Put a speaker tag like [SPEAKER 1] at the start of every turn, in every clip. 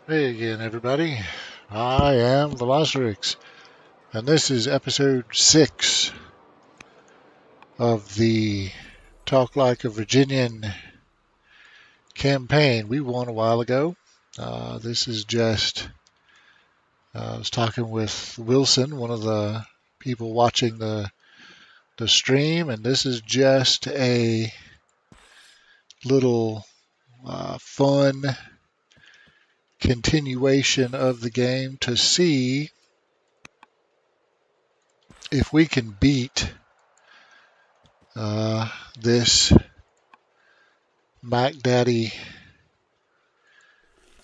[SPEAKER 1] Hey again, everybody. I am Velocirix, and this is episode 6 of the Talk Like a Virginian campaign we won a while ago. This is just, I was talking with Wilson, one of the people watching the stream, and this is just a little fun continuation of the game to see if we can beat this Mac Daddy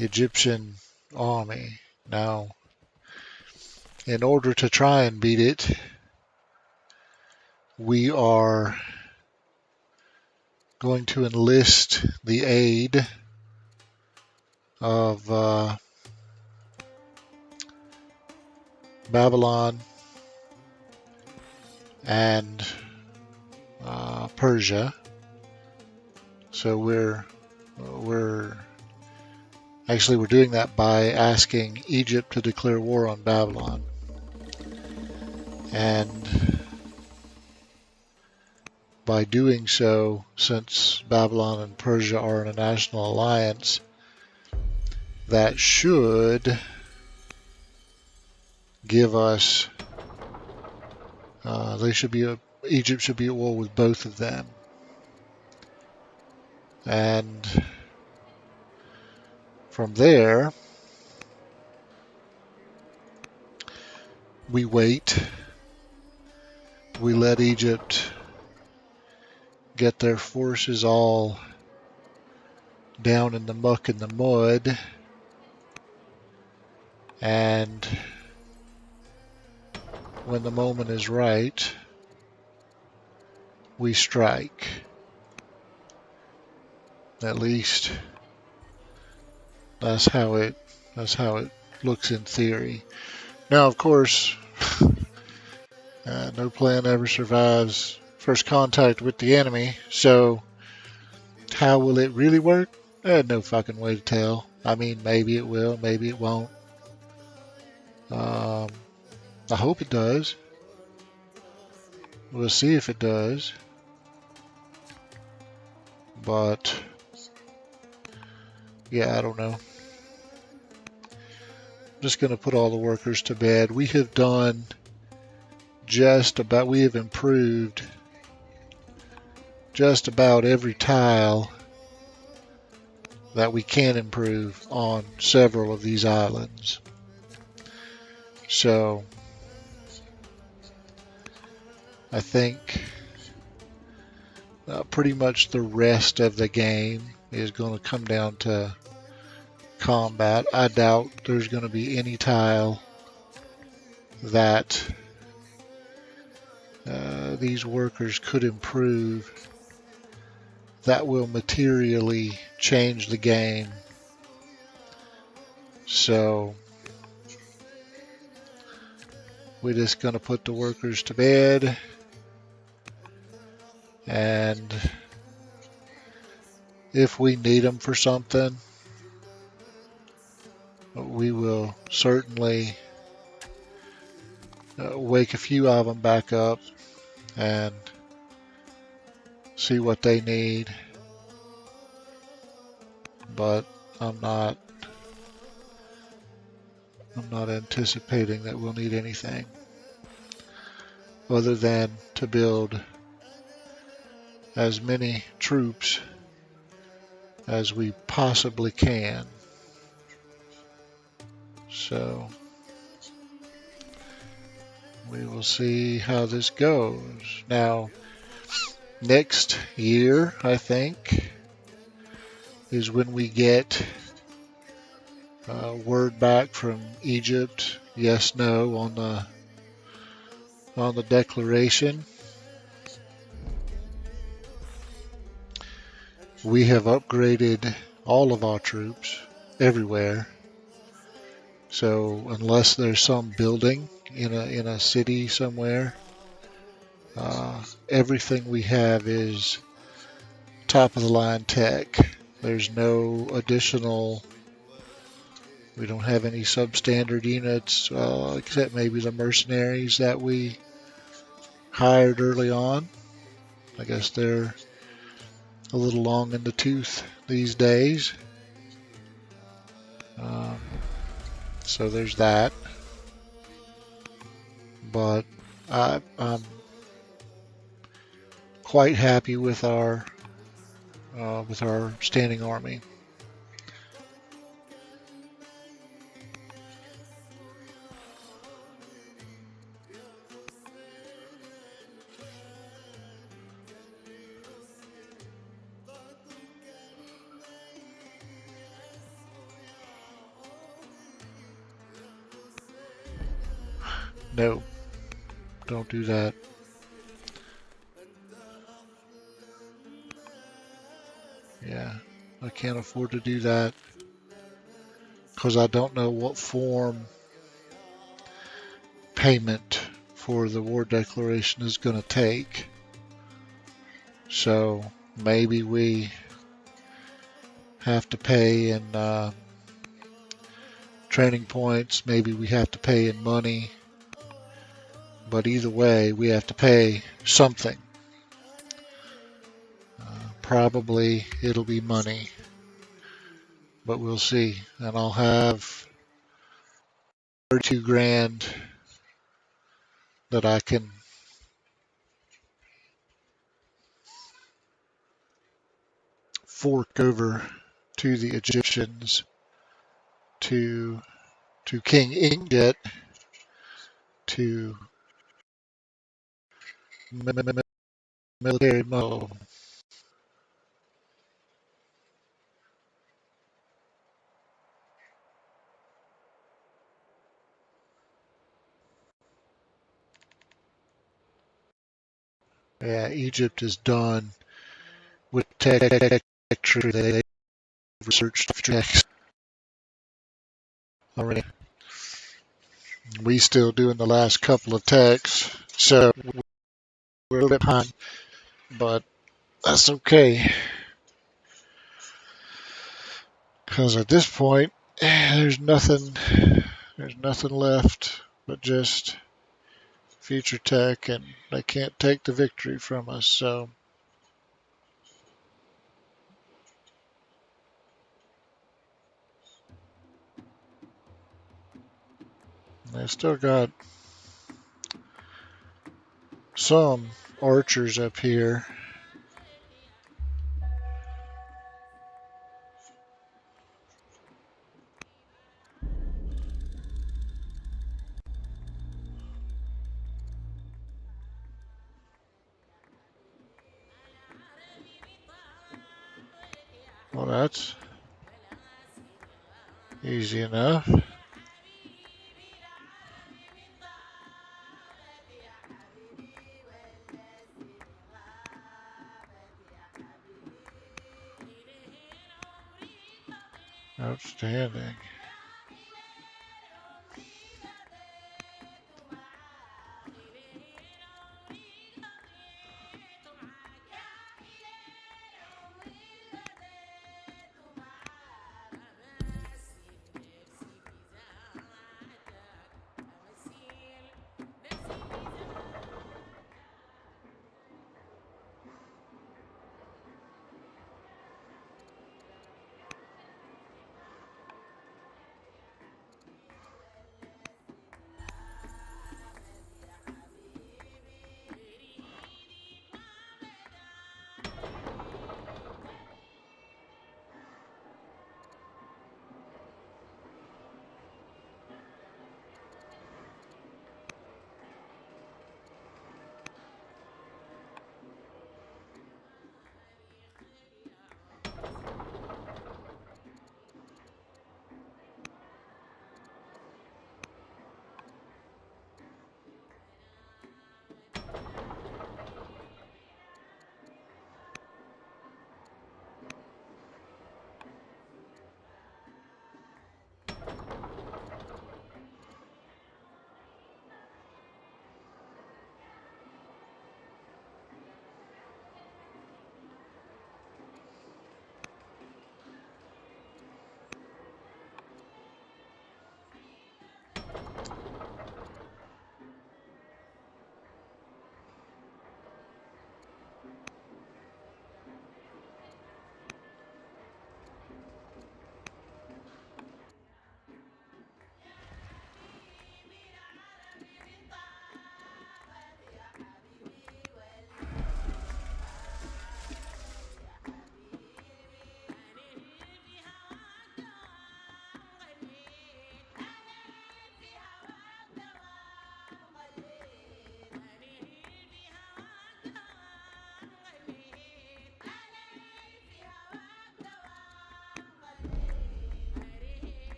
[SPEAKER 1] Egyptian army. Now, in order to try and beat it, we are going to enlist the aid of Babylon and Persia. So we're doing that by asking Egypt to declare war on Babylon. And by doing so, since Babylon and Persia are in a national alliance, that should give us, Egypt should be at war with both of them. And from there, we wait. We let Egypt get their forces all down in the muck and the mud. And when the moment is right, we strike. At least that's how it looks in theory. Now, of course, no plan ever survives first contact with the enemy, so how will it really work? No fucking way to tell. I mean, maybe it will, maybe it won't. I hope it does. We'll see if it does. But yeah, I don't know. I'm just going to put all the workers to bed. We have improved just about every tile that we can improve on several of these islands. So I think pretty much the rest of the game is going to come down to combat. I doubt there's going to be any tile that these workers could improve that will materially change the game. So we're just going to put the workers to bed, and if we need them for something, we will certainly wake a few of them back up and see what they need. But I'm not anticipating that we'll need anything other than to build as many troops as we possibly can. So we will see how this goes. Now, next year, I think, is when we get word back from Egypt, yes, no, on the declaration. We have upgraded all of our troops everywhere. So unless there's some building in a city somewhere, everything we have is top of the line tech. There's no additional We don't have any substandard units, except maybe the mercenaries that we hired early on. I guess they're a little long in the tooth these days. Um, so there's that. But I'm quite happy with our standing army. No, don't do that. Yeah, I can't afford to do that because I don't know what form payment for the war declaration is going to take. So maybe we have to pay in training points, maybe we have to pay in money, but either way, we have to pay something. Probably it'll be money, but we'll see. And I'll have 32 grand that I can fork over to the Egyptians to King Inget to military mo. Yeah, Egypt is done with tech tree. They've researched techs already. We still doing the last couple of techs, so we're a little bit behind, but that's okay. Because at this point, there's nothing left but just future tech, and they can't take the victory from us. So they still got some archers up here. Well, that's easy enough. Outstanding.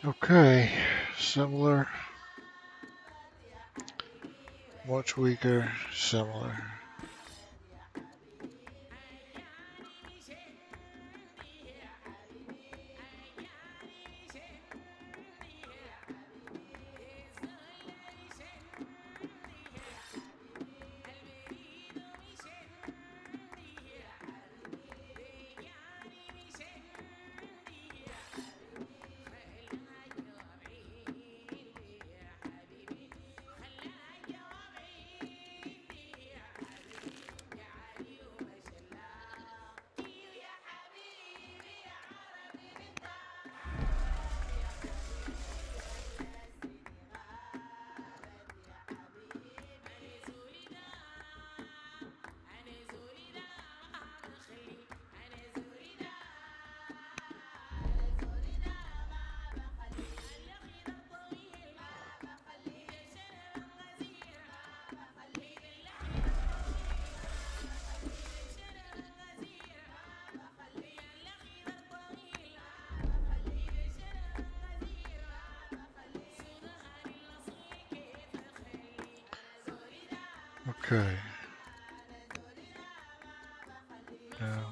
[SPEAKER 1] Okay, similar, much weaker, similar. Okay. Now,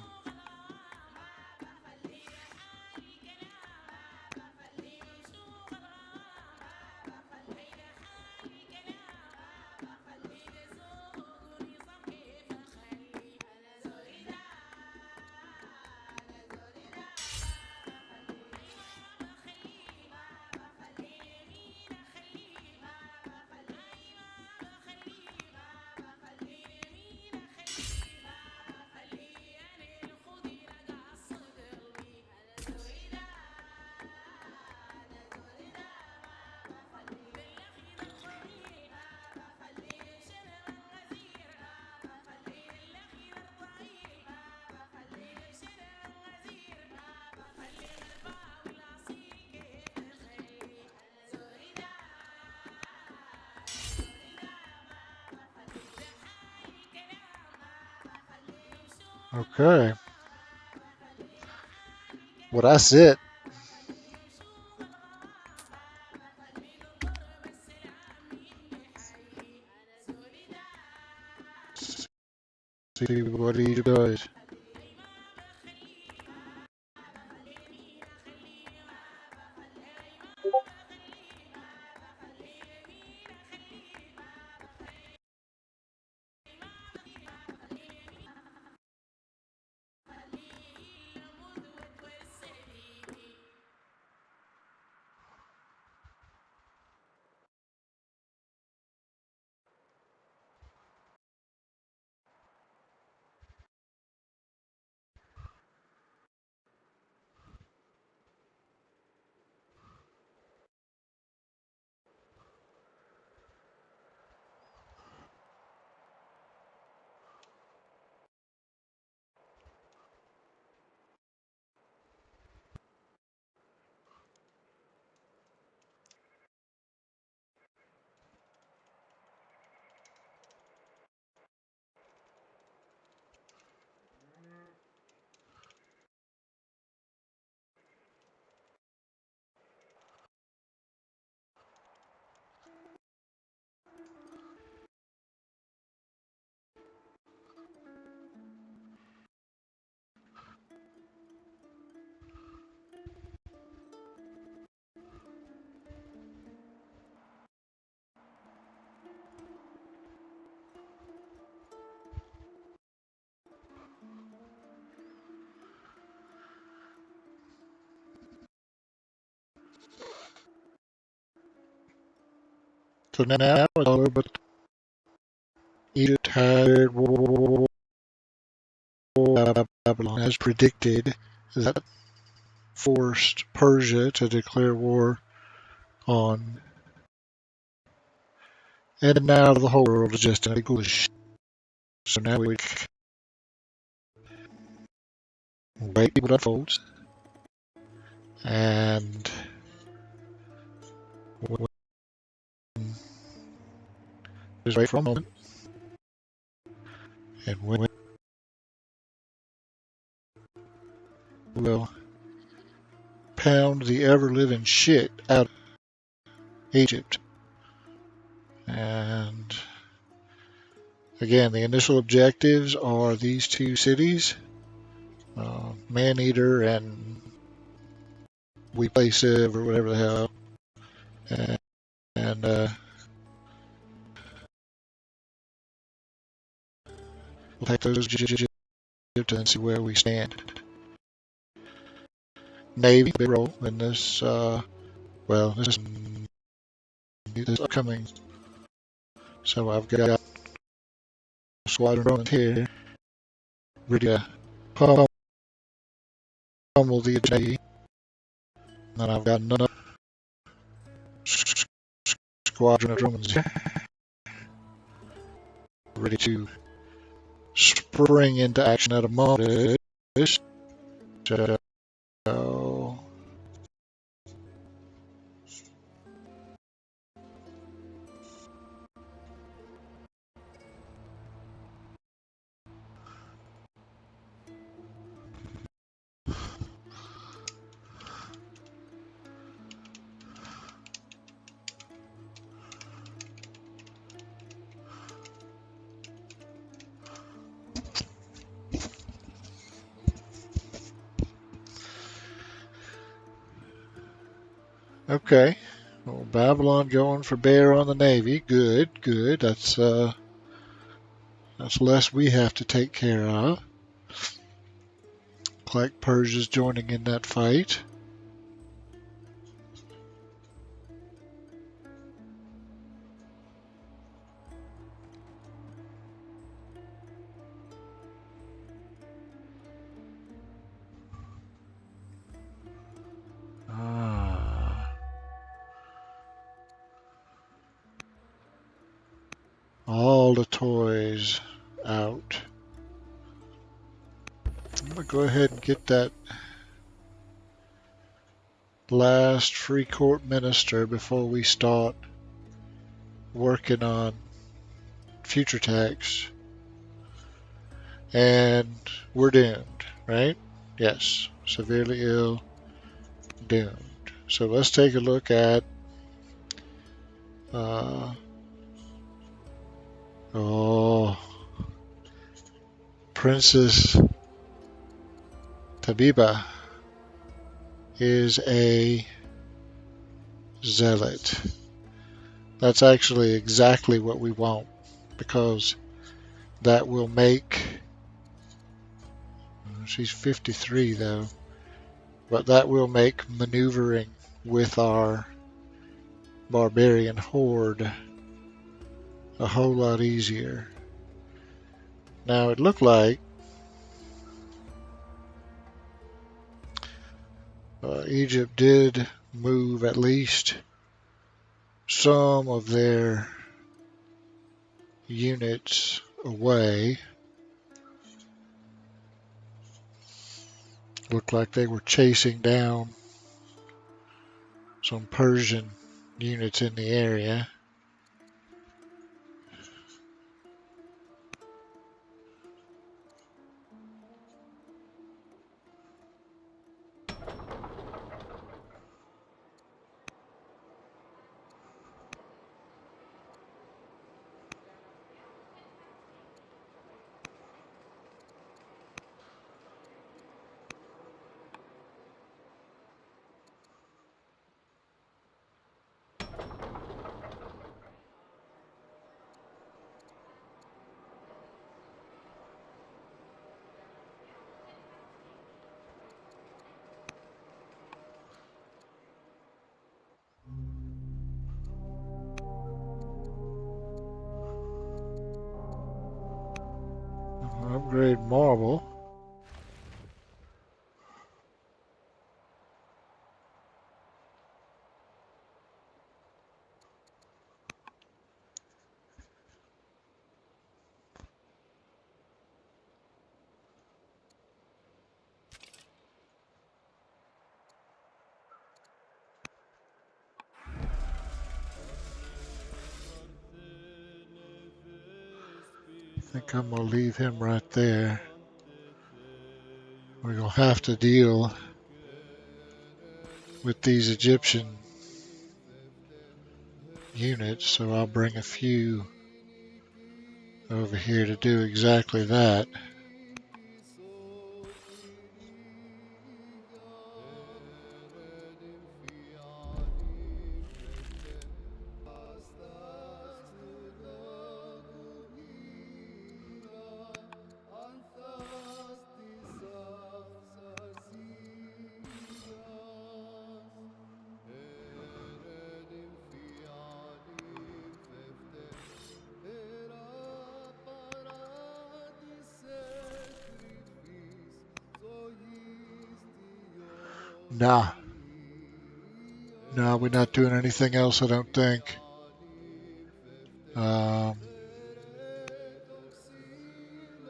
[SPEAKER 1] okay. Well, that's it. See what he does. So now it's over, but Egypt had Babylon, as predicted, that forced Persia to declare war on, and now the whole world is just in a ghoulish. So now we wait what unfolds, and we'll just wait for a moment, and we'll pound the ever-living shit out of Egypt. And again, the initial objectives are these two cities, Maneater and We Play Civ or whatever the hell. And we'll take those Egypt and see where we stand. Navy, big role in this, this upcoming. So I've got a squadron here ready to pummel the Navy. And I've got another squadron of Romans ready to spring into action at a moment. So, okay. Well, Babylon going for bear on the Navy. Good, good. That's less we have to take care of. Looks like Persia's joining in that fight. All the toys out. I'm going to go ahead and get that last free court minister before we start working on future tax. And we're doomed, right? Yes, severely ill, doomed. So let's take a look at Princess Tabiba is a zealot. That's actually exactly what we want, because that will make, she's 53 though, but that will make maneuvering with our barbarian horde a whole lot easier. Now it looked like Egypt did move at least some of their units away. Looked like they were chasing down some Persian units in the area. Upgrade marble. I think I'm gonna leave him right there. We're gonna have to deal with these Egyptian units, so I'll bring a few over here to do exactly that. Nah, no, we're not doing anything else, I don't think. Um,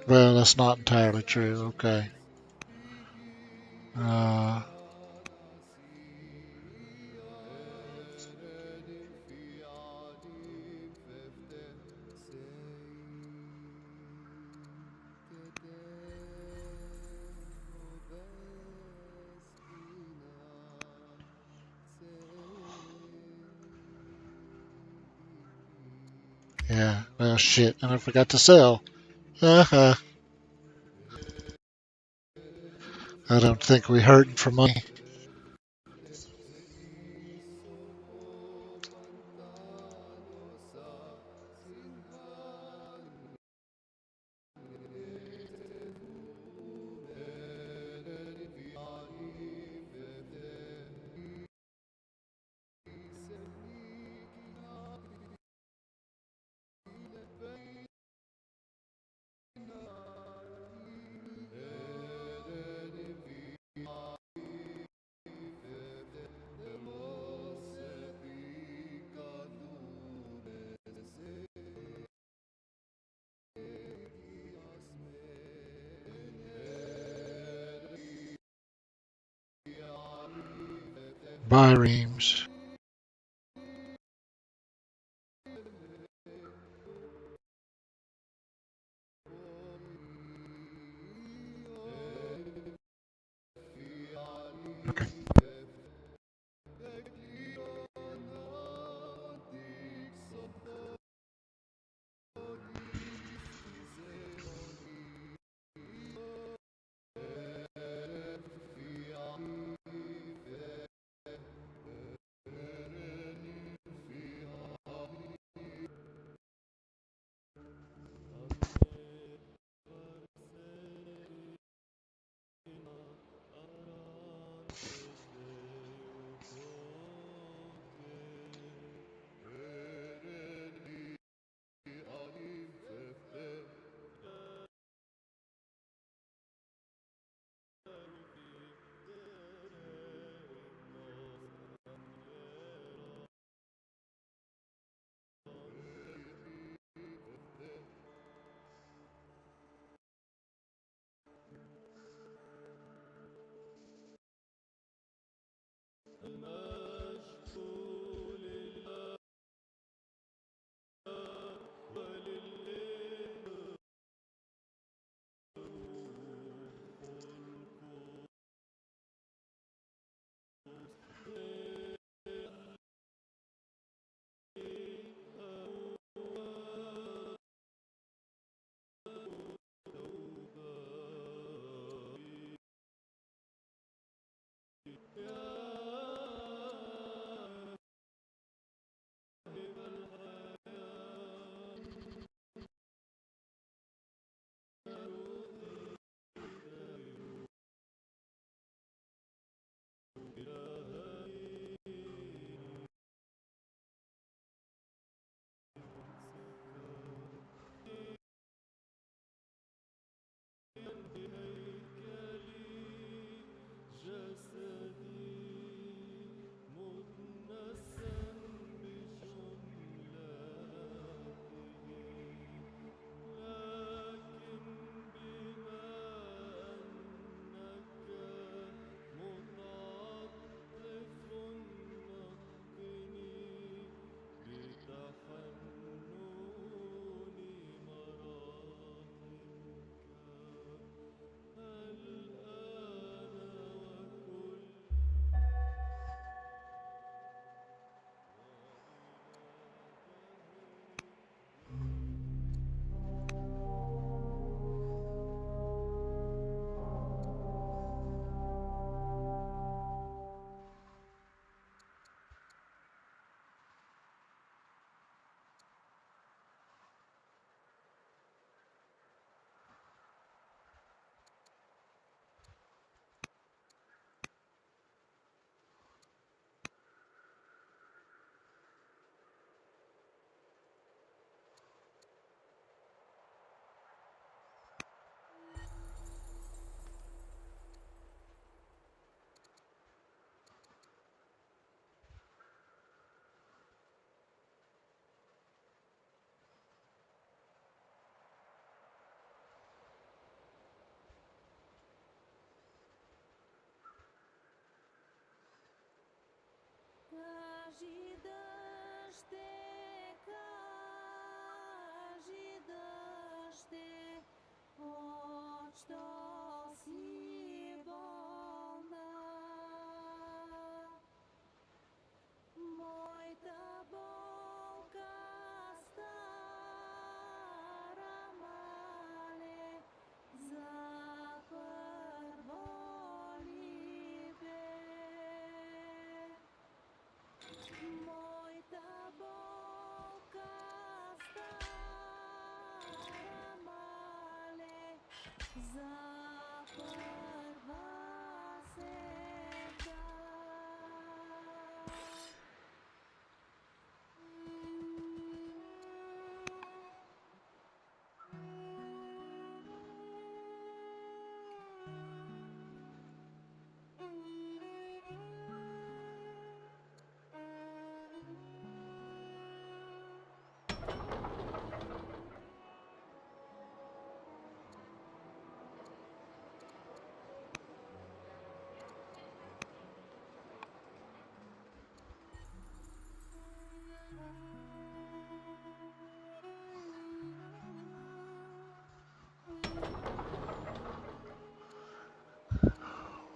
[SPEAKER 1] well, that's not entirely true. Okay. Uh, yeah, well, shit, and I forgot to sell. I don't think we hurting for money. Buy reams. Okay.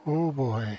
[SPEAKER 1] Oh boy.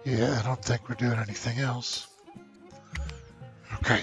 [SPEAKER 1] Yeah, I don't think we're doing anything else. Okay.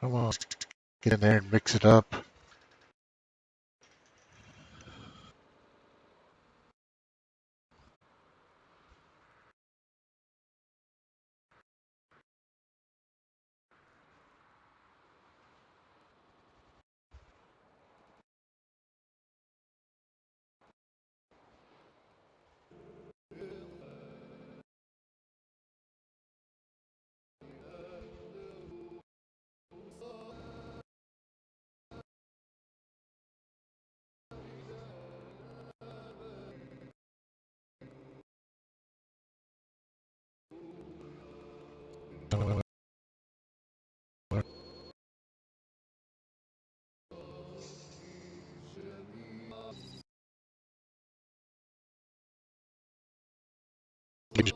[SPEAKER 1] Come on, get in there and mix it up.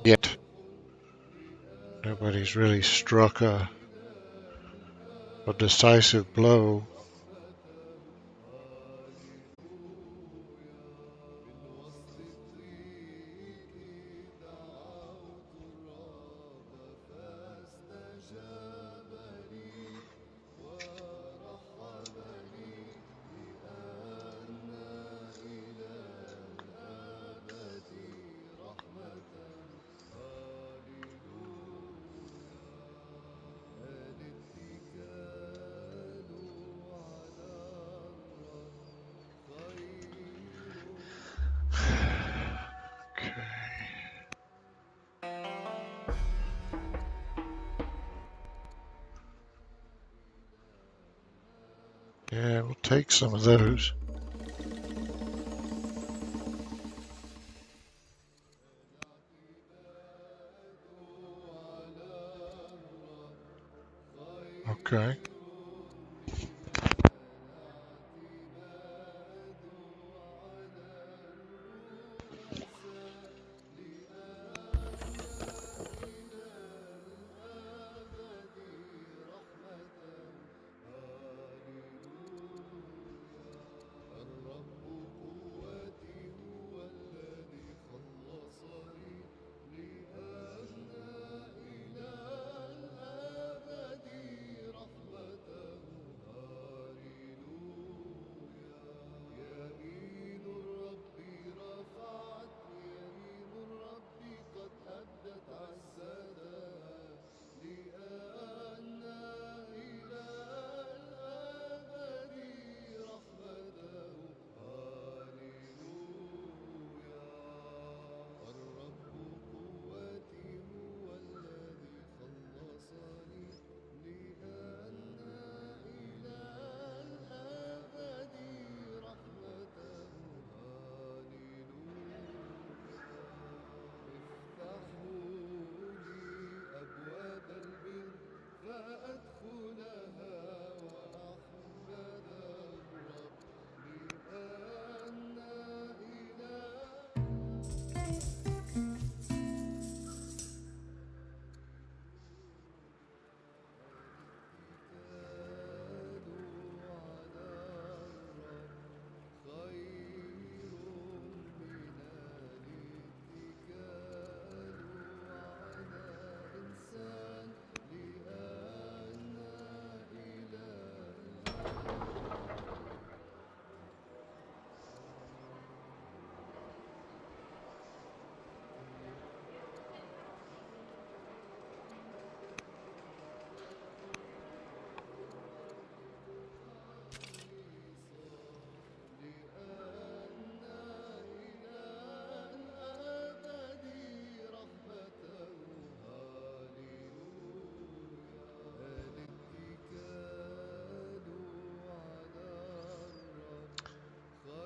[SPEAKER 1] Yet nobody's really struck a decisive blow. Okay. Yeah, we'll take some of those. Okay.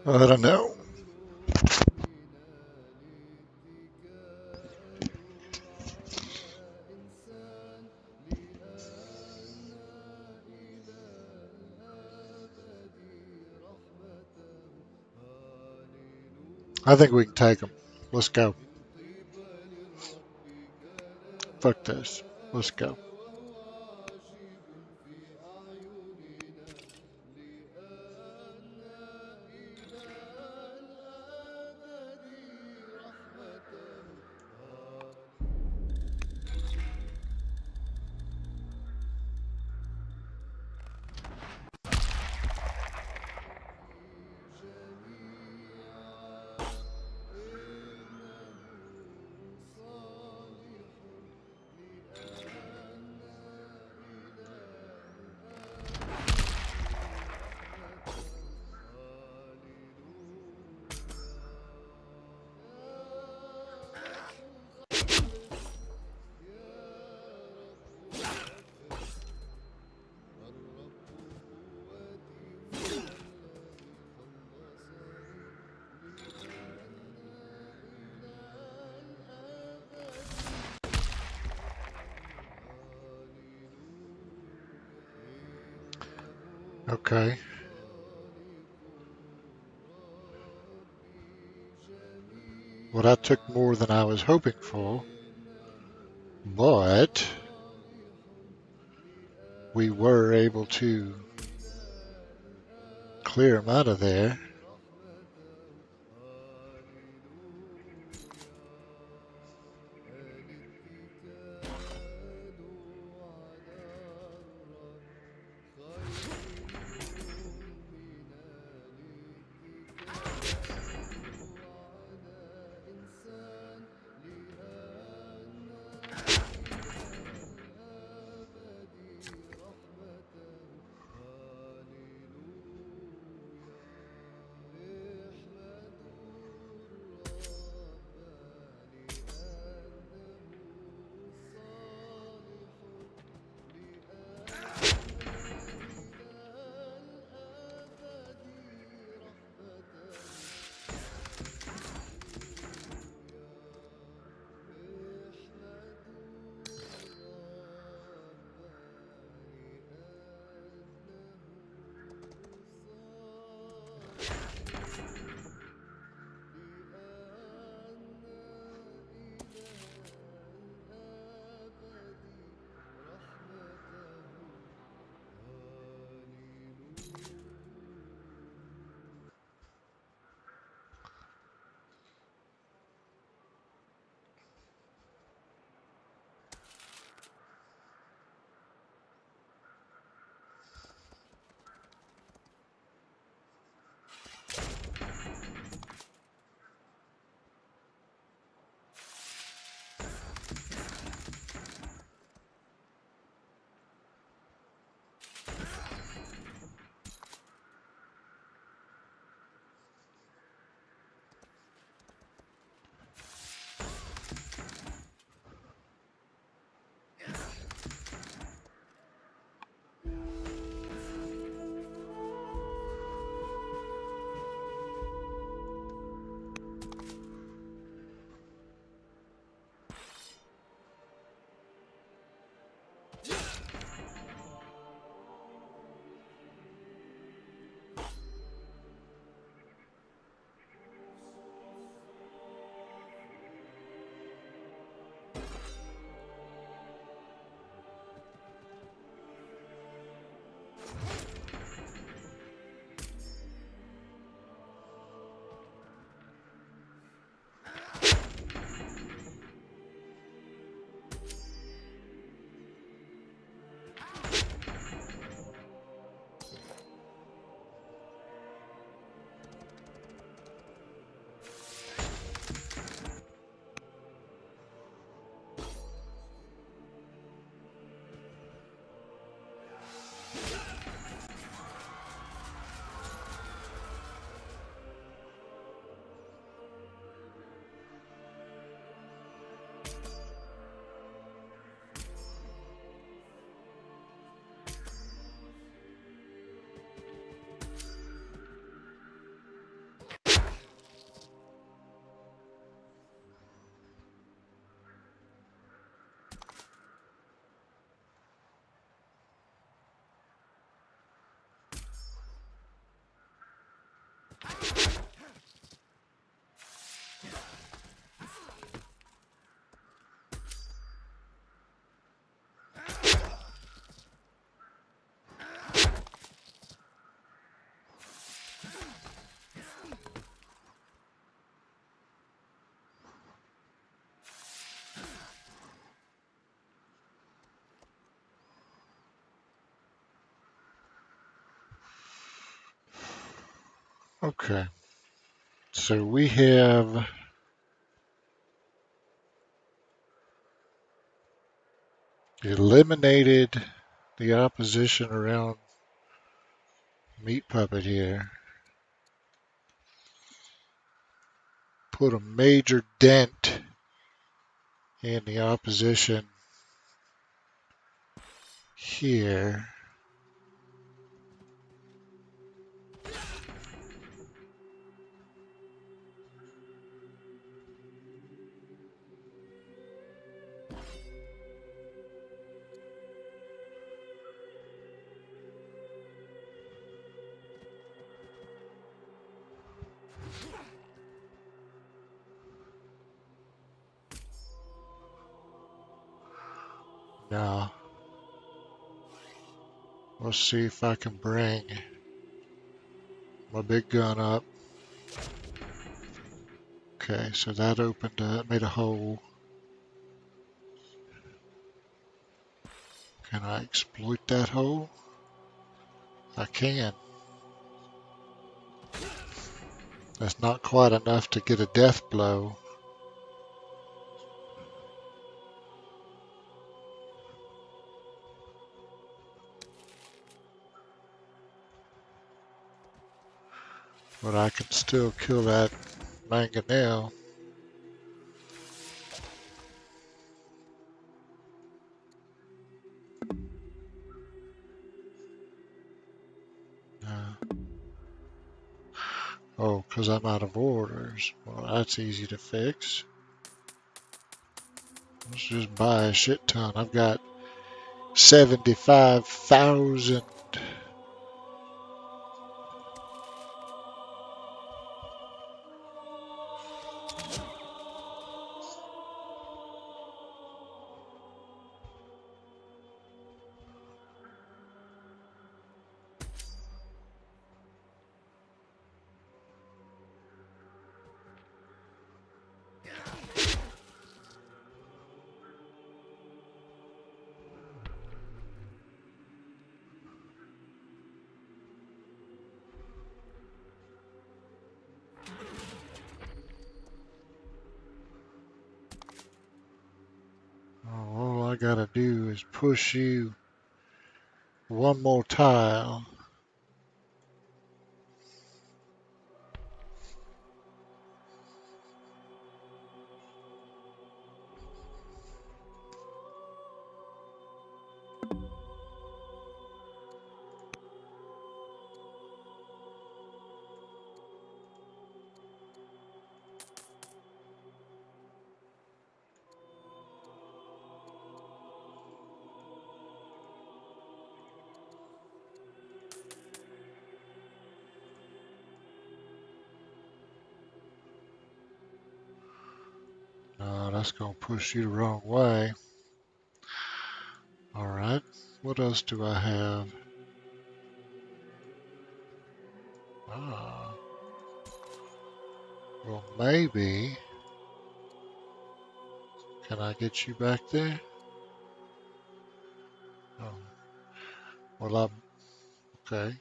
[SPEAKER 1] I don't know. I think we can take them. Let's go. Fuck this. Let's go. Okay. Well, that took more than I was hoping for, but we were able to clear him out of there. Okay. So we have eliminated the opposition around Meat Puppet here. Put a major dent in the opposition here. Now, let's see if I can bring my big gun up. Okay, so that opened, made a hole. Can I exploit that hole? I can. That's not quite enough to get a death blow. But I can still kill that mangonel. Oh, because I'm out of orders. Well, that's easy to fix. Let's just buy a shit ton. I've got 75,000. Oh, all I gotta do is push you one more tile. No, that's gonna push you the wrong way. Alright, what else do I have? Ah, well, maybe. Can I get you back there? Oh, well, okay.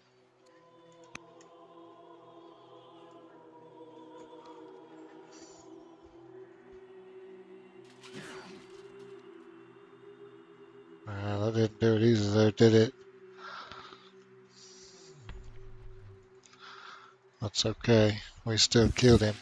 [SPEAKER 1] That didn't do it either, though, did it? That's okay. We still killed him.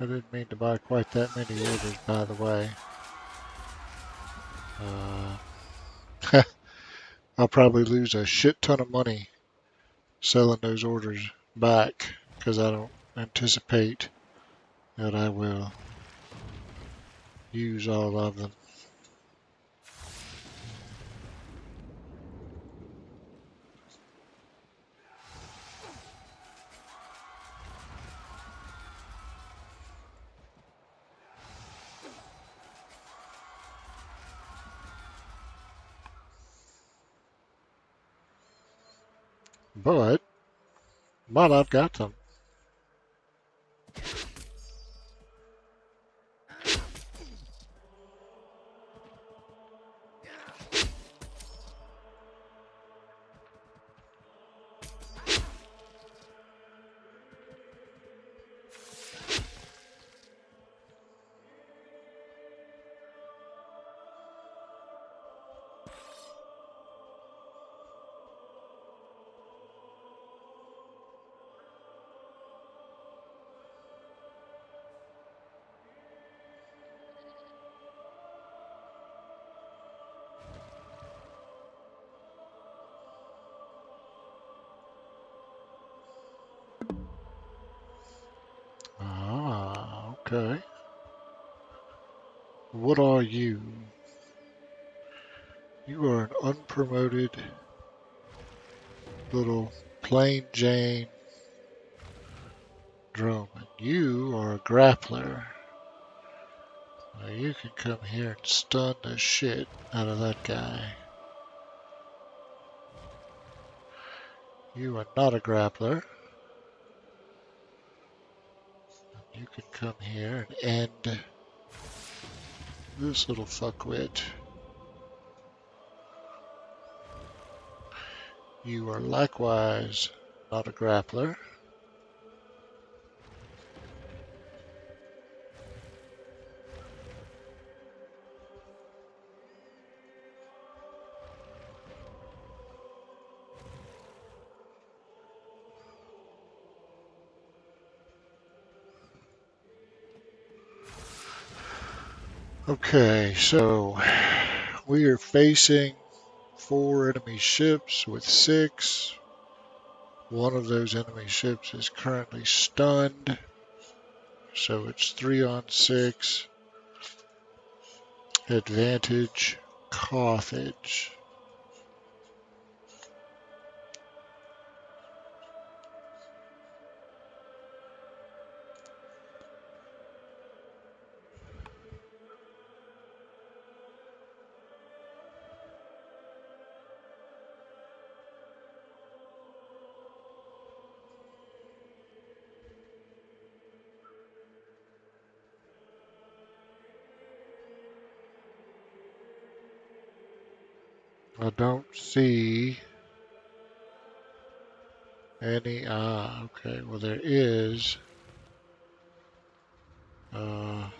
[SPEAKER 1] I didn't mean to buy quite that many orders, by the way. I'll probably lose a shit ton of money selling those orders back because I don't anticipate that I will use all of them. But I've got them. Okay. What are you? You are an unpromoted little plain Jane drone. You are a grappler. Now you can come here and stun the shit out of that guy. You are not a grappler. You can come here and end this little fuckwit. You are likewise not a grappler. Okay, so we are facing 4 enemy ships with 6. One of those enemy ships is currently stunned, so it's 3 on 6. Advantage Carthage. I don't see any. Okay. Well, there is an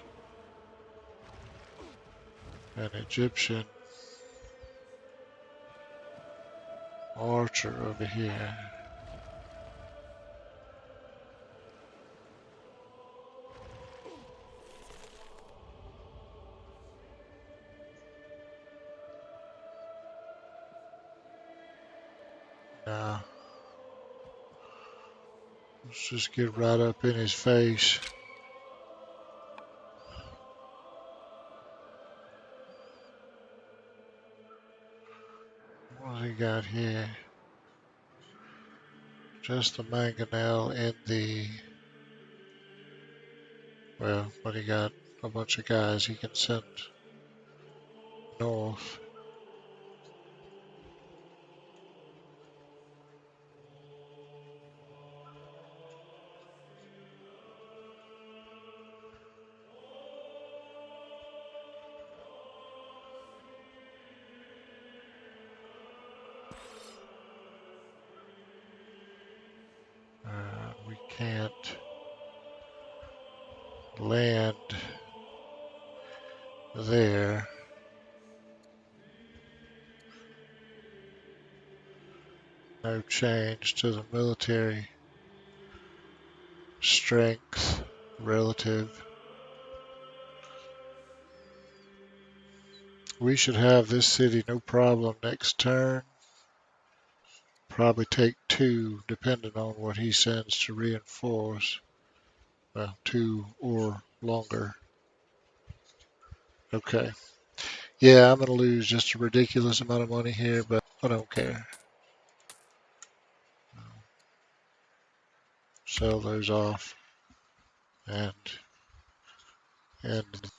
[SPEAKER 1] Egyptian archer over here. Now, let's just get right up in his face. What do he got here? Just the mangonel and the. Well, but he got a bunch of guys he can send north. We can't land there. No change to the military strength relative. We should have this city no problem next turn. Probably take 2 depending on what he sends to reinforce. Well, 2 or longer. Okay. Yeah, I'm going to lose just a ridiculous amount of money here, but I don't care. Sell those off and end.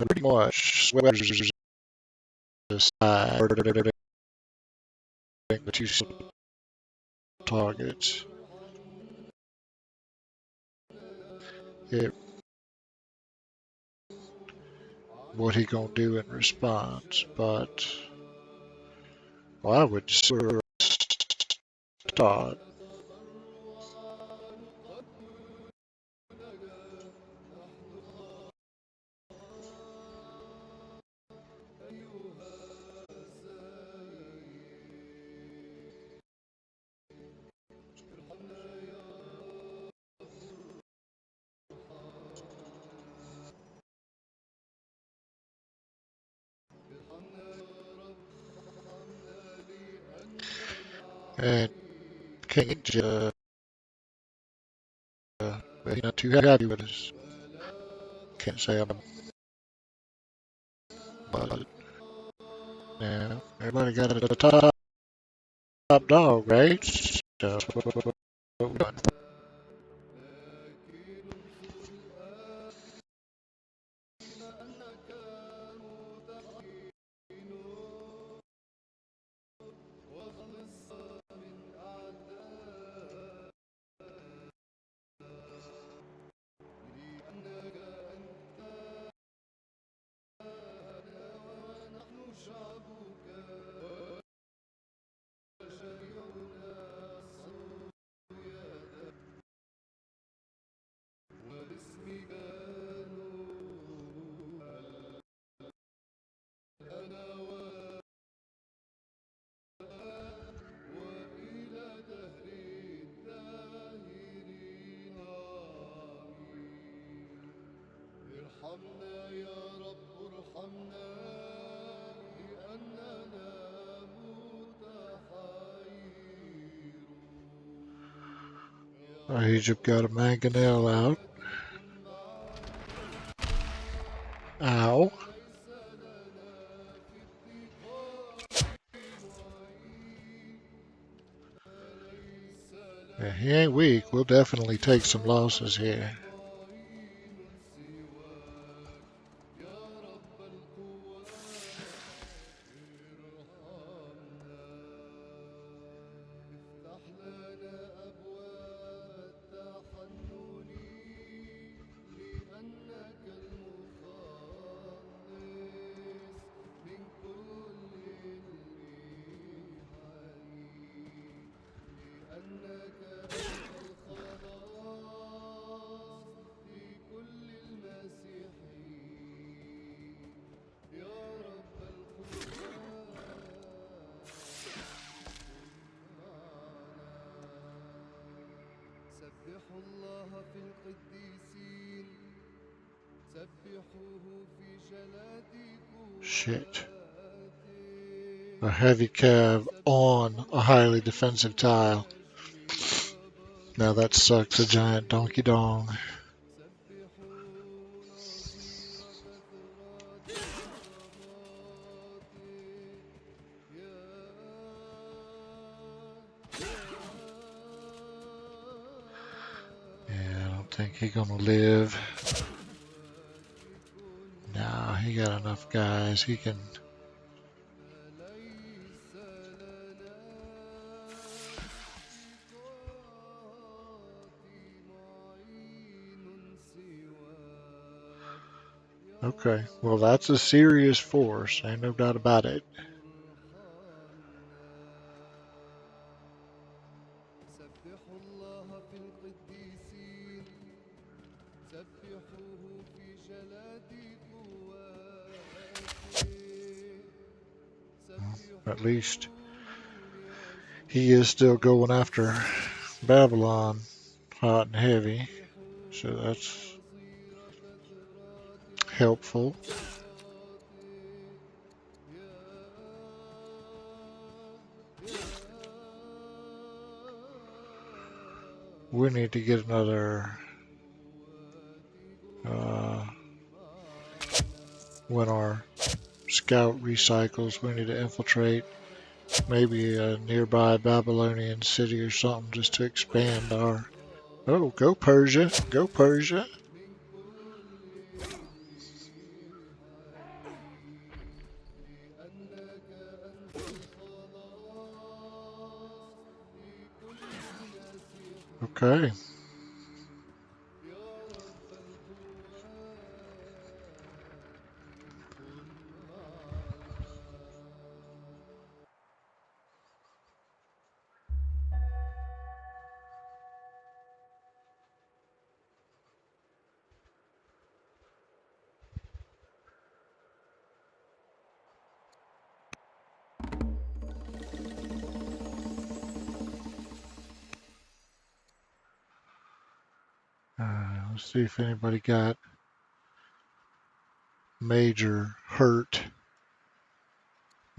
[SPEAKER 1] Pretty much sweaters aside the 2 targets. It, what he gonna do in response, but well, I would start. And King but he's not too happy with us. Can't say I'm about it. Now, everybody got a top dog, right? So, Egypt got a mangonel out. Ow. Yeah, he ain't weak. We'll definitely take some losses here. Shit. A heavy cav on a highly defensive tile. Now that sucks a giant donkey dong. Yeah, I don't think he's gonna live. Nah, he got enough guys. He can. Okay, well, that's a serious force. Ain't no doubt about it. At least he is still going after Babylon hot and heavy. So that's helpful. We need to get another when our scout recycles, we need to infiltrate maybe a nearby Babylonian city or something just to expand our. Oh, go Persia! Go Persia! Okay. Let's see if anybody got major hurt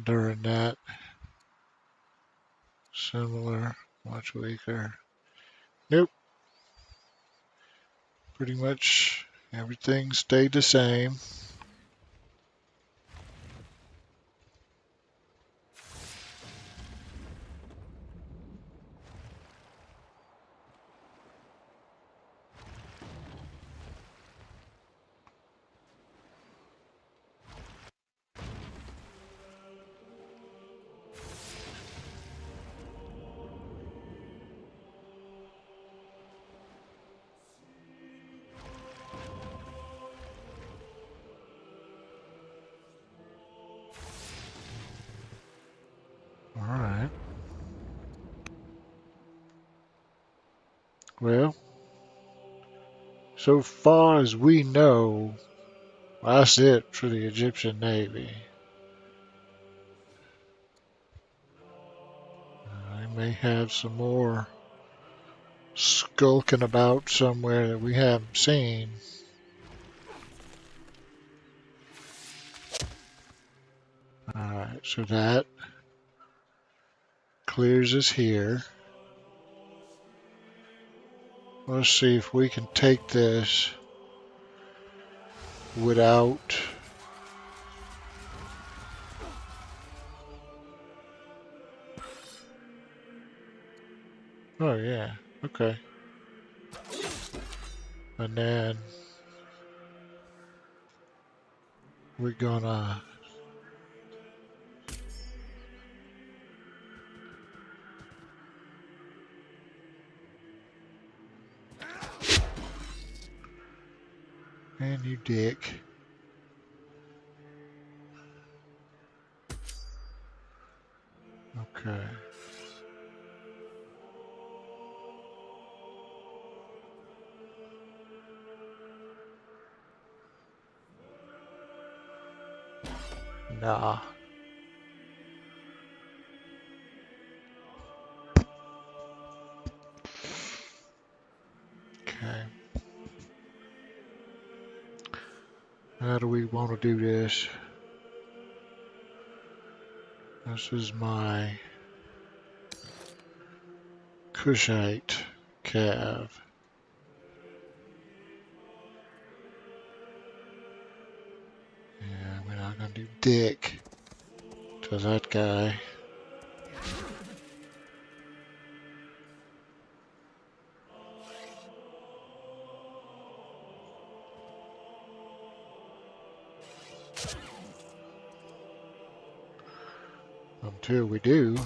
[SPEAKER 1] during that. Similar, much weaker. Nope. Pretty much everything stayed the same. All right. Well, so far as we know, that's it for the Egyptian Navy. They may have some more skulking about somewhere that we haven't seen. Alright, so that clears us here. Let's see if we can take this without... Oh yeah, okay. And then we're gonna... Man, you dick. Okay. Nah. Okay. How do we want to do this? This is my Cushite cav. Yeah, we're not gonna do dick to that guy. Until we do.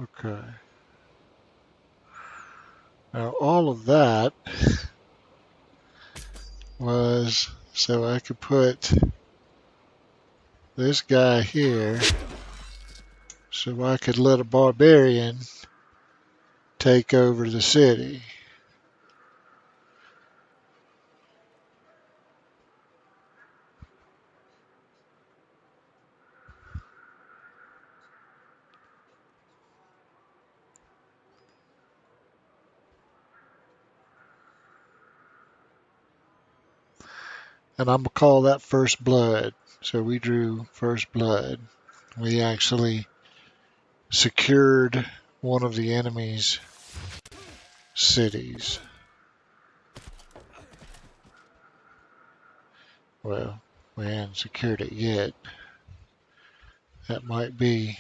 [SPEAKER 1] Okay. Now all of that was so I could put this guy here so I could let a barbarian take over the city. And I'm going to call that first blood. So we drew first blood. We actually secured one of the enemy's cities. Well, we haven't secured it yet. That might be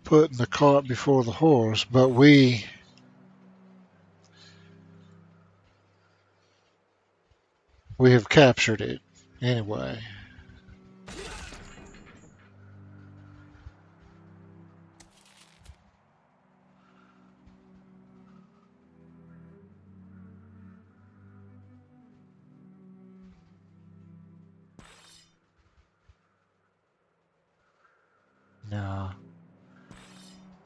[SPEAKER 1] putting the cart before the horse, but we have captured it anyway. No,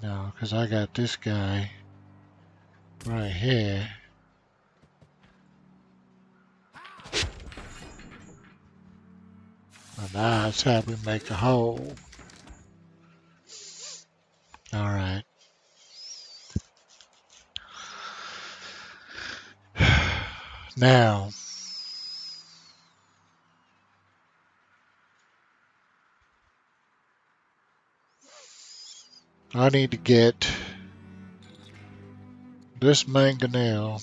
[SPEAKER 1] no, because I got this guy right here. And now it's how we make a hole. All right. Now, I need to get this mangonel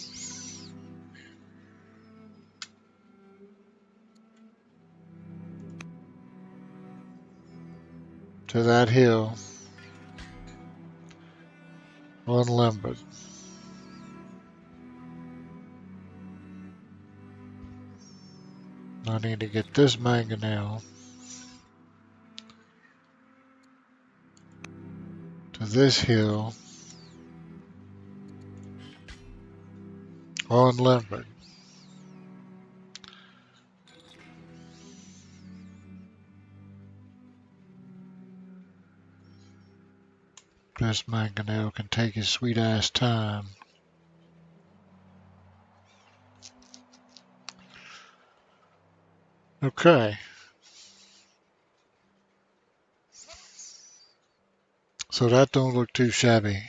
[SPEAKER 1] to that hill unlimbered. I need to get this mangonel to this hill unlimbered. This mangonel can take his sweet ass time. Okay. So that don't look too shabby.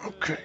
[SPEAKER 1] Okay.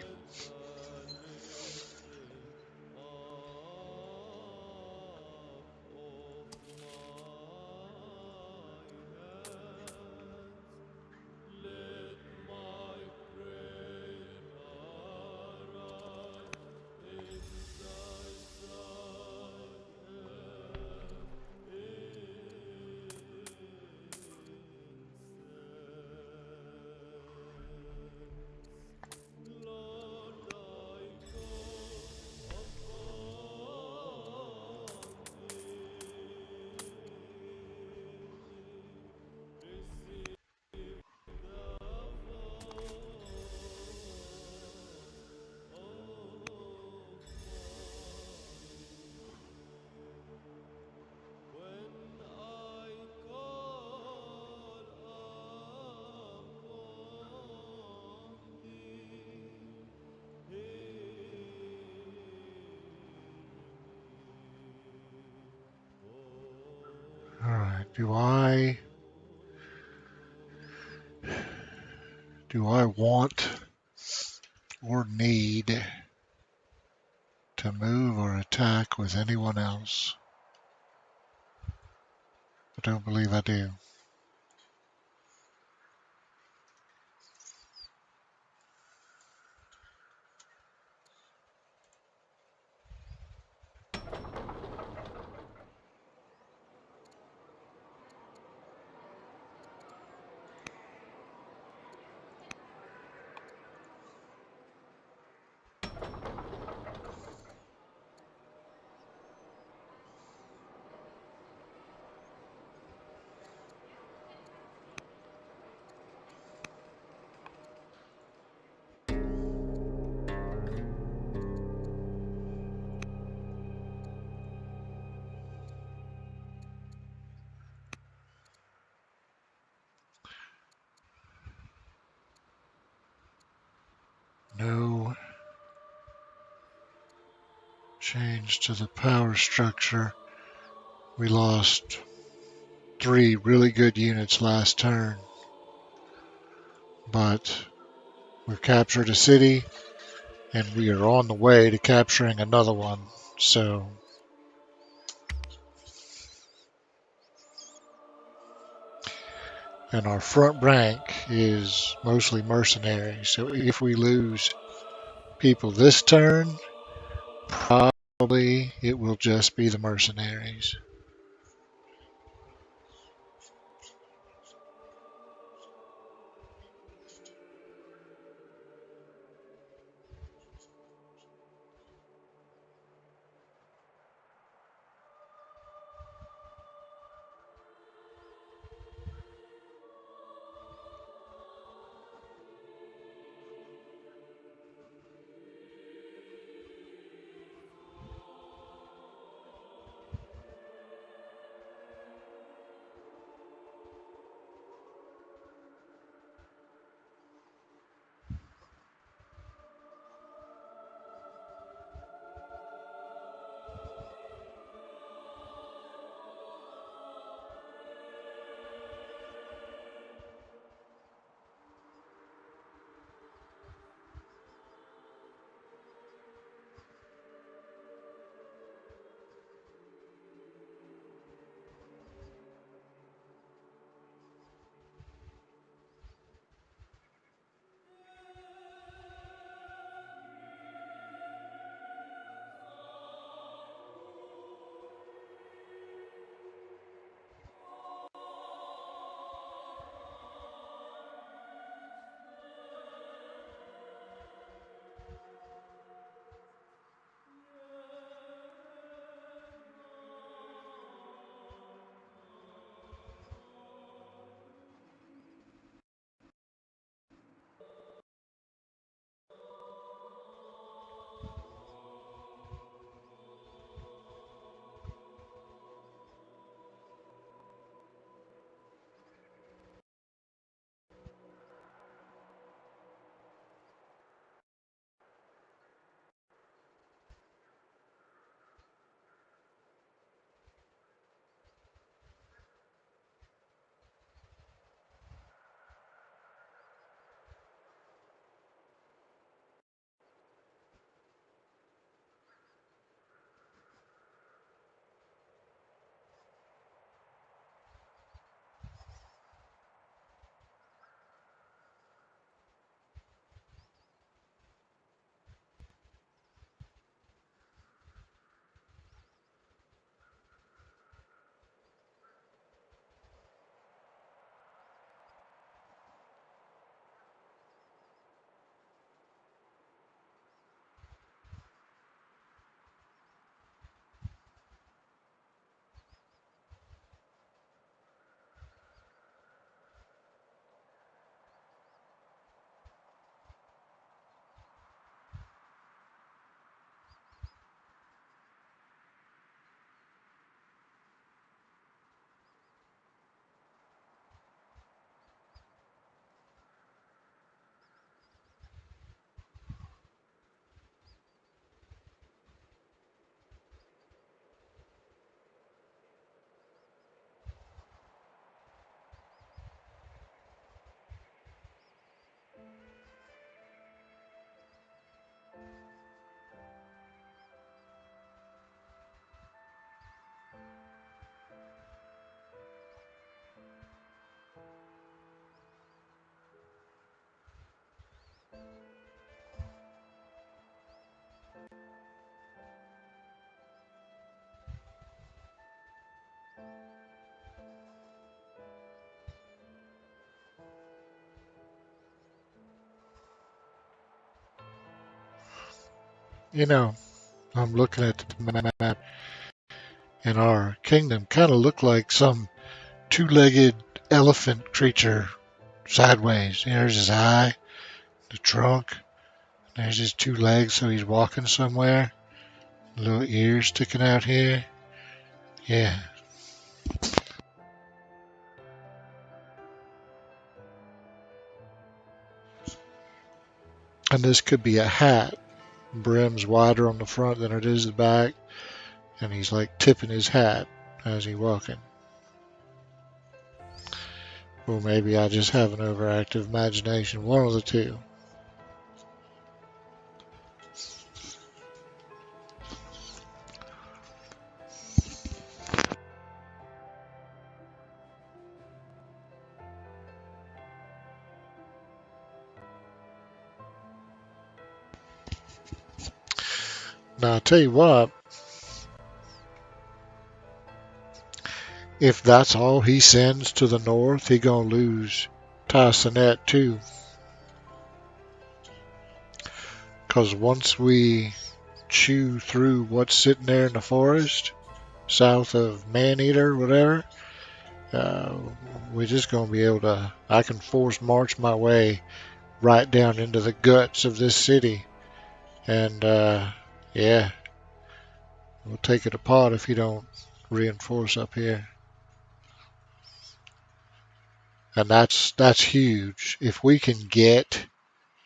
[SPEAKER 1] Do I want or need to move or attack with anyone else? I don't believe I do. No change to the power structure. We lost 3 really good units last turn, but we've captured a city and we are on the way to capturing another one. So, and our front rank is mostly mercenaries. So if we lose people this turn, probably it will just be the mercenaries. You know, I'm looking at the map, and our kingdom kind of looked like some two-legged elephant creature sideways. There's his eye, the trunk. There's his two legs, so he's walking somewhere. Little ears sticking out here. Yeah. And this could be a hat. Brim's wider on the front than it is the back. And he's like tipping his hat as he's walking. Or maybe I just have an overactive imagination. One of the two. Now, I'll tell you what, if that's all he sends to the north, he gonna lose Tysonet too. Because once we chew through what's sitting there in the forest, south of Maneater, whatever, uh, we're just gonna be able to. I can force march my way right down into the guts of this city, and yeah, we'll take it apart if you don't reinforce up here. And that's huge. If we can get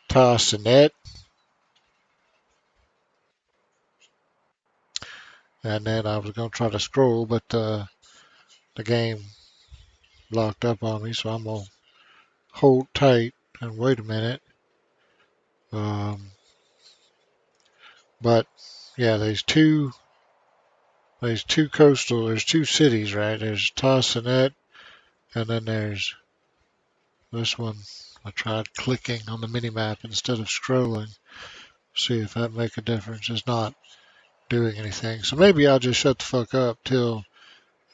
[SPEAKER 1] Tarsanet, and then I was gonna try to scroll, but the game locked up on me, so I'm gonna hold tight and wait a minute. Um, but yeah, there's two cities, right? There's Tarsanet, and then there's this one. I tried clicking on the mini map instead of scrolling. See if that make a difference. It's not doing anything. So maybe I'll just shut the fuck up till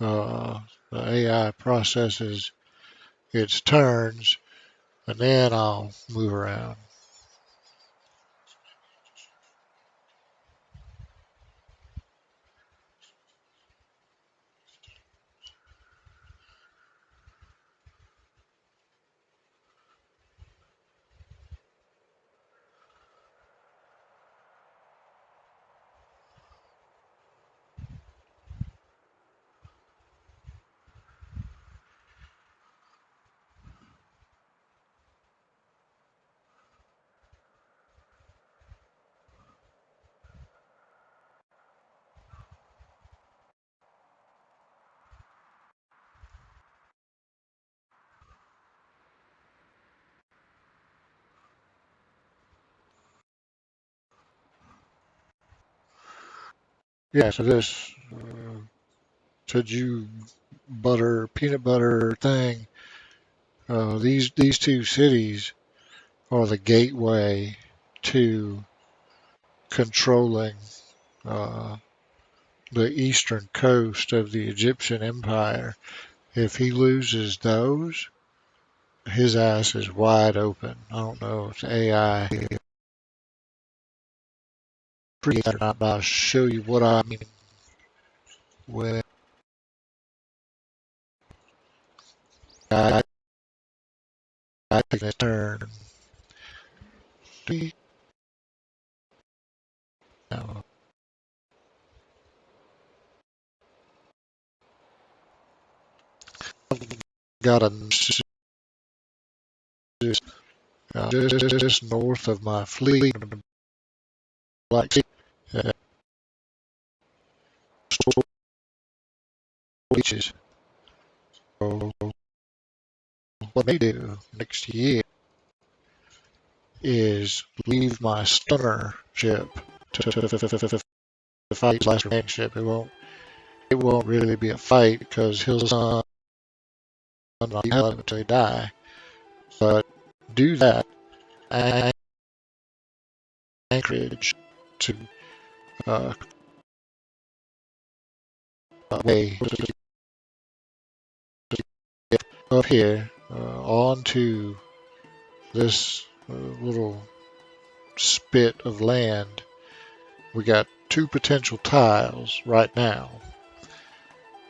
[SPEAKER 1] uh, the AI processes its turns, and then I'll move around. Yeah, so this Jeju butter, peanut butter thing, these two cities are the gateway to controlling uh, the eastern coast of the Egyptian Empire. If he loses those, his ass is wide open. I don't know if the AI pretty or not, but I'll show you what I mean when I take a turn. Now, I've got a just north of my fleet, Black Sea, beaches. So what they do next year is leave my stunner ship to fight last remaining ship. It won't really be a fight because he'll stun the hell out of it until he die. But do that anchorage to uh, way up here onto this little spit of land, we got two potential tiles right now.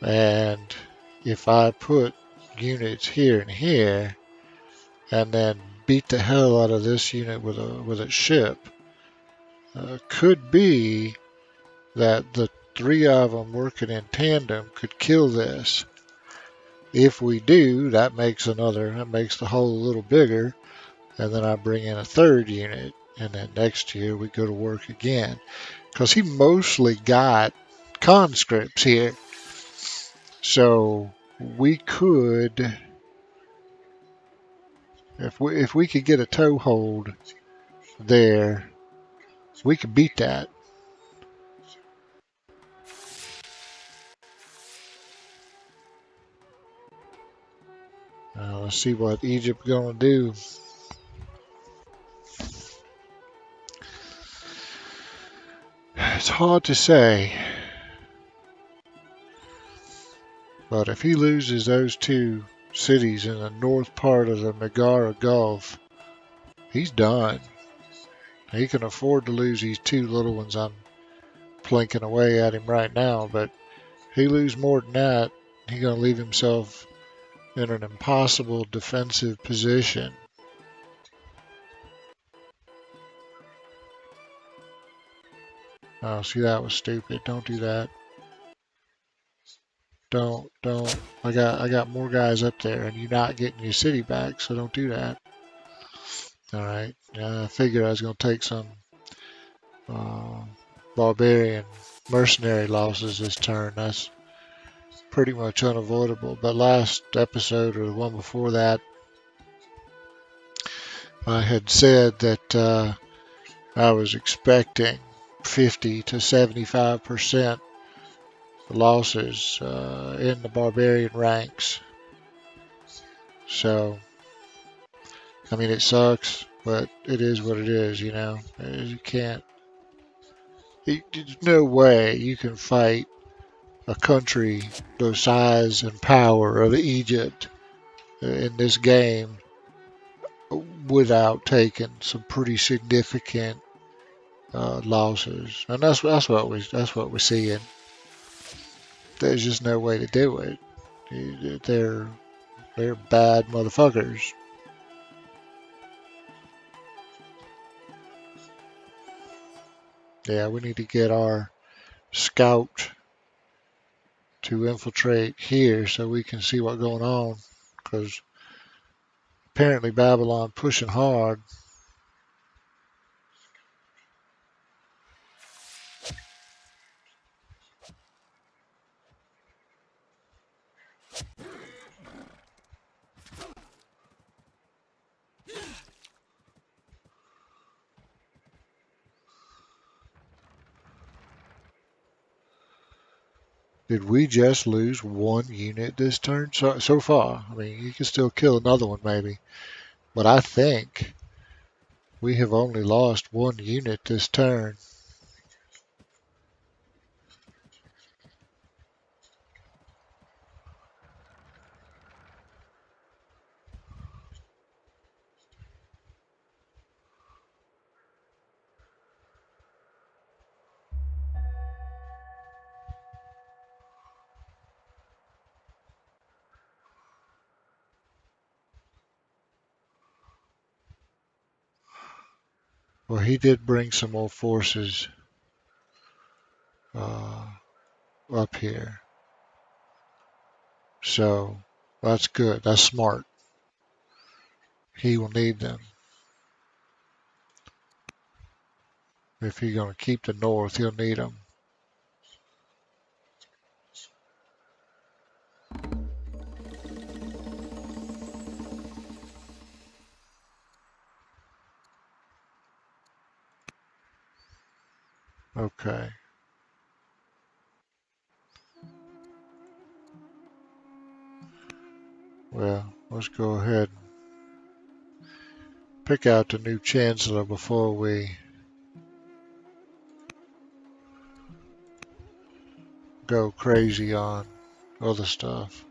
[SPEAKER 1] And if I put units here and here, and then beat the hell out of this unit with a ship, could be that the three of them working in tandem could kill this. If we do, that makes the hole a little bigger, and then I bring in a third unit, and then next year we go to work again. Because he mostly got conscripts here, so we could, if we could get a toehold there, we could beat that. Let's see what Egypt gonna do. It's hard to say, but if he loses those two cities in the north part of the Megara Gulf, he's done. He can afford to lose these two little ones I'm plinking away at him right now, but if he lose more than that, he's gonna leave himself in an impossible defensive position. Oh, see, that was stupid. Don't do that. Don't. I got more guys up there, and you're not getting your city back, so don't do that. All right. I figured I was gonna take some uh, barbarian mercenary losses this turn. That's pretty much unavoidable. But last episode or the one before that, I had said that I was expecting 50 to 75% losses in the barbarian ranks. So, I mean, it sucks, but it is what it is, you know. You can't, there's no way you can fight a country the size and power of Egypt in this game without taking some pretty significant losses, and that's what we're seeing. There's just no way to do it. They're they're bad motherfuckers. Yeah, we need to get our scout to infiltrate here so we can see what's going on. Because apparently Babylon pushing hard. Did we just lose one unit this turn so far? I mean, you can still kill another one maybe, but I think we have only lost one unit this turn. Well, he did bring some more forces uh, up here, so that's good. That's smart. He will need them if he's going to keep the north. He'll need them. Okay. Well, let's go ahead and pick out the new chancellor before we go crazy on other stuff.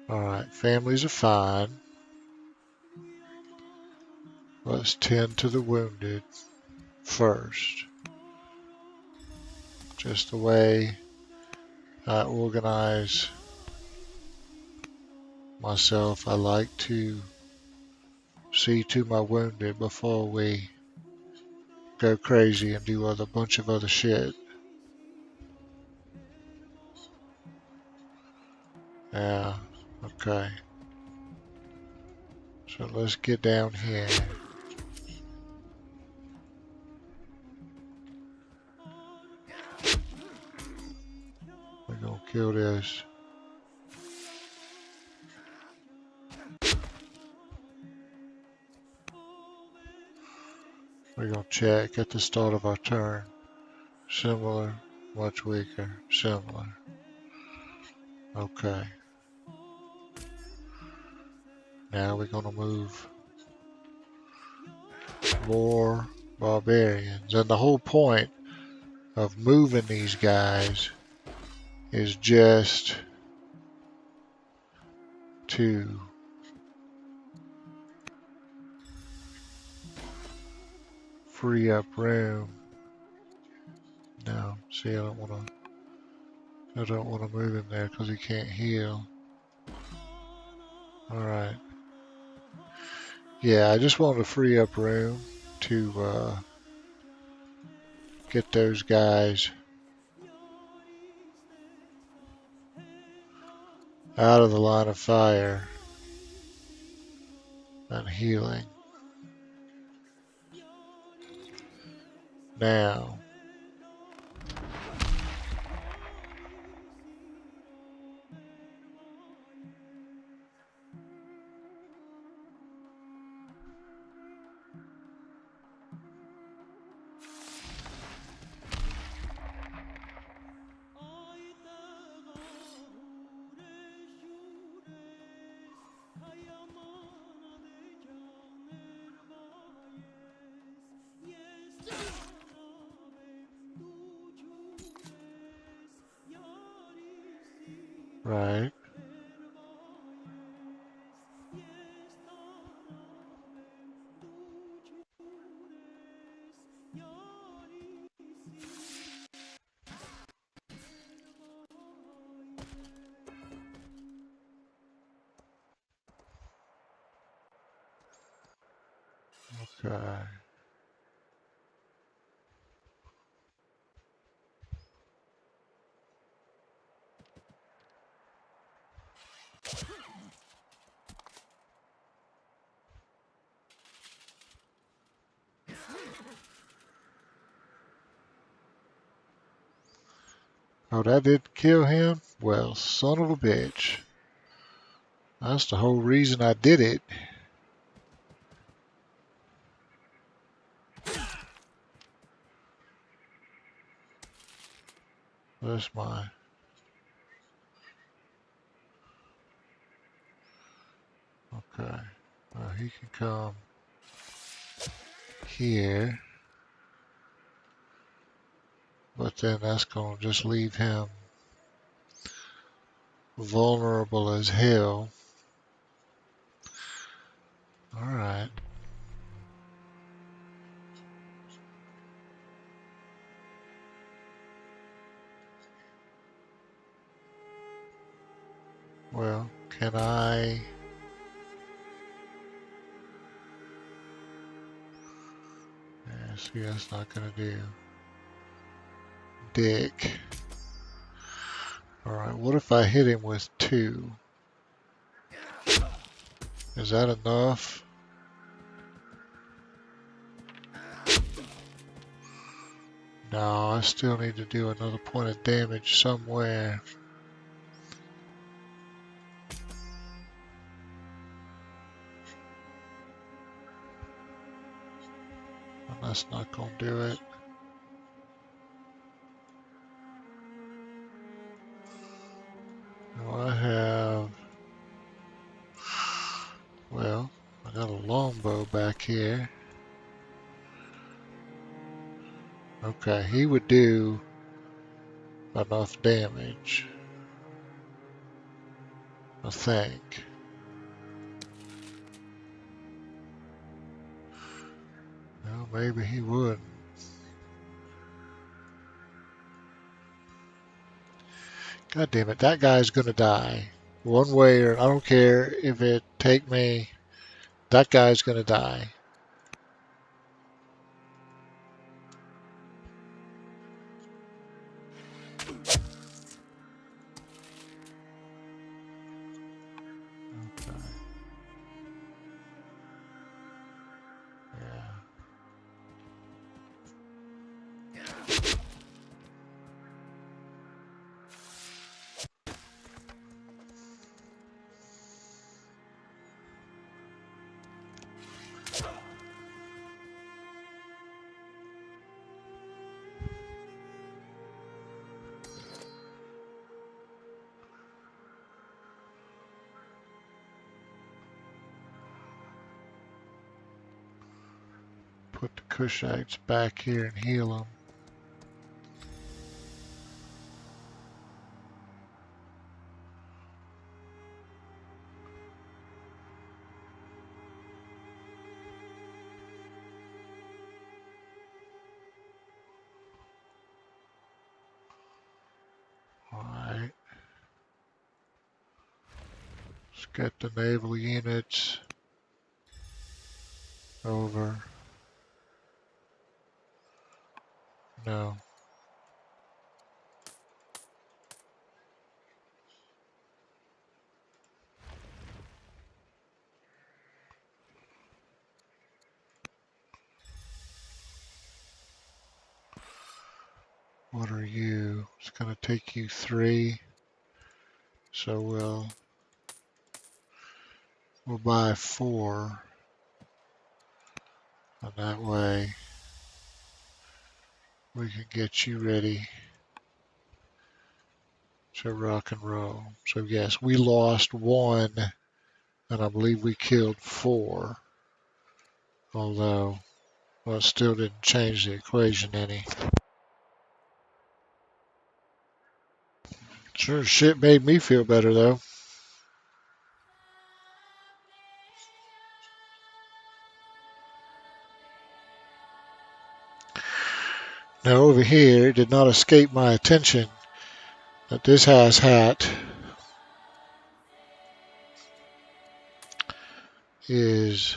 [SPEAKER 1] All right, families are fine. Let's tend to the wounded first. Just the way I organize myself. I like to see to my wounded before we go crazy and do a bunch of other shit. Yeah, okay. So let's get down here. We're gonna kill this. We're gonna check at the start of our turn. Similar, much weaker, similar. Okay. Now we're gonna move more barbarians. And the whole point of moving these guys is just to free up room. No, see, I don't want to move him there because he can't heal. All right. Yeah, I just wanted to free up room to get those guys out of the line of fire and healing. Now, right. Okay. Oh, that didn't kill him? Well, son of a bitch. That's the whole reason I did it. That's mine. Okay. Well, he can come here. But then that's going to just leave him vulnerable as hell. Alright. Well, can I... Yeah, see, that's not going to do. Dick. Alright, what if I hit him with 2? Is that enough? No, I still need to do another point of damage somewhere. And that's not going to do it. Now I have... Well, I got a longbow back here. Okay, he would do enough damage, I think. maybe he would. God damn it, that guy's gonna die. One way or I don't care if it take me, that guy's gonna die. Okay. Yeah. Put the Cushites back here and heal them. Alright. Let's get the naval units over. No. What are you? It's gonna take you 3. So we'll buy 4. And that way we can get you ready to rock and roll. So yes, we lost 1, and I believe we killed 4. Although, well, it still didn't change the equation any. Sure shit made me feel better though. Now over here, it did not escape my attention that this has hat is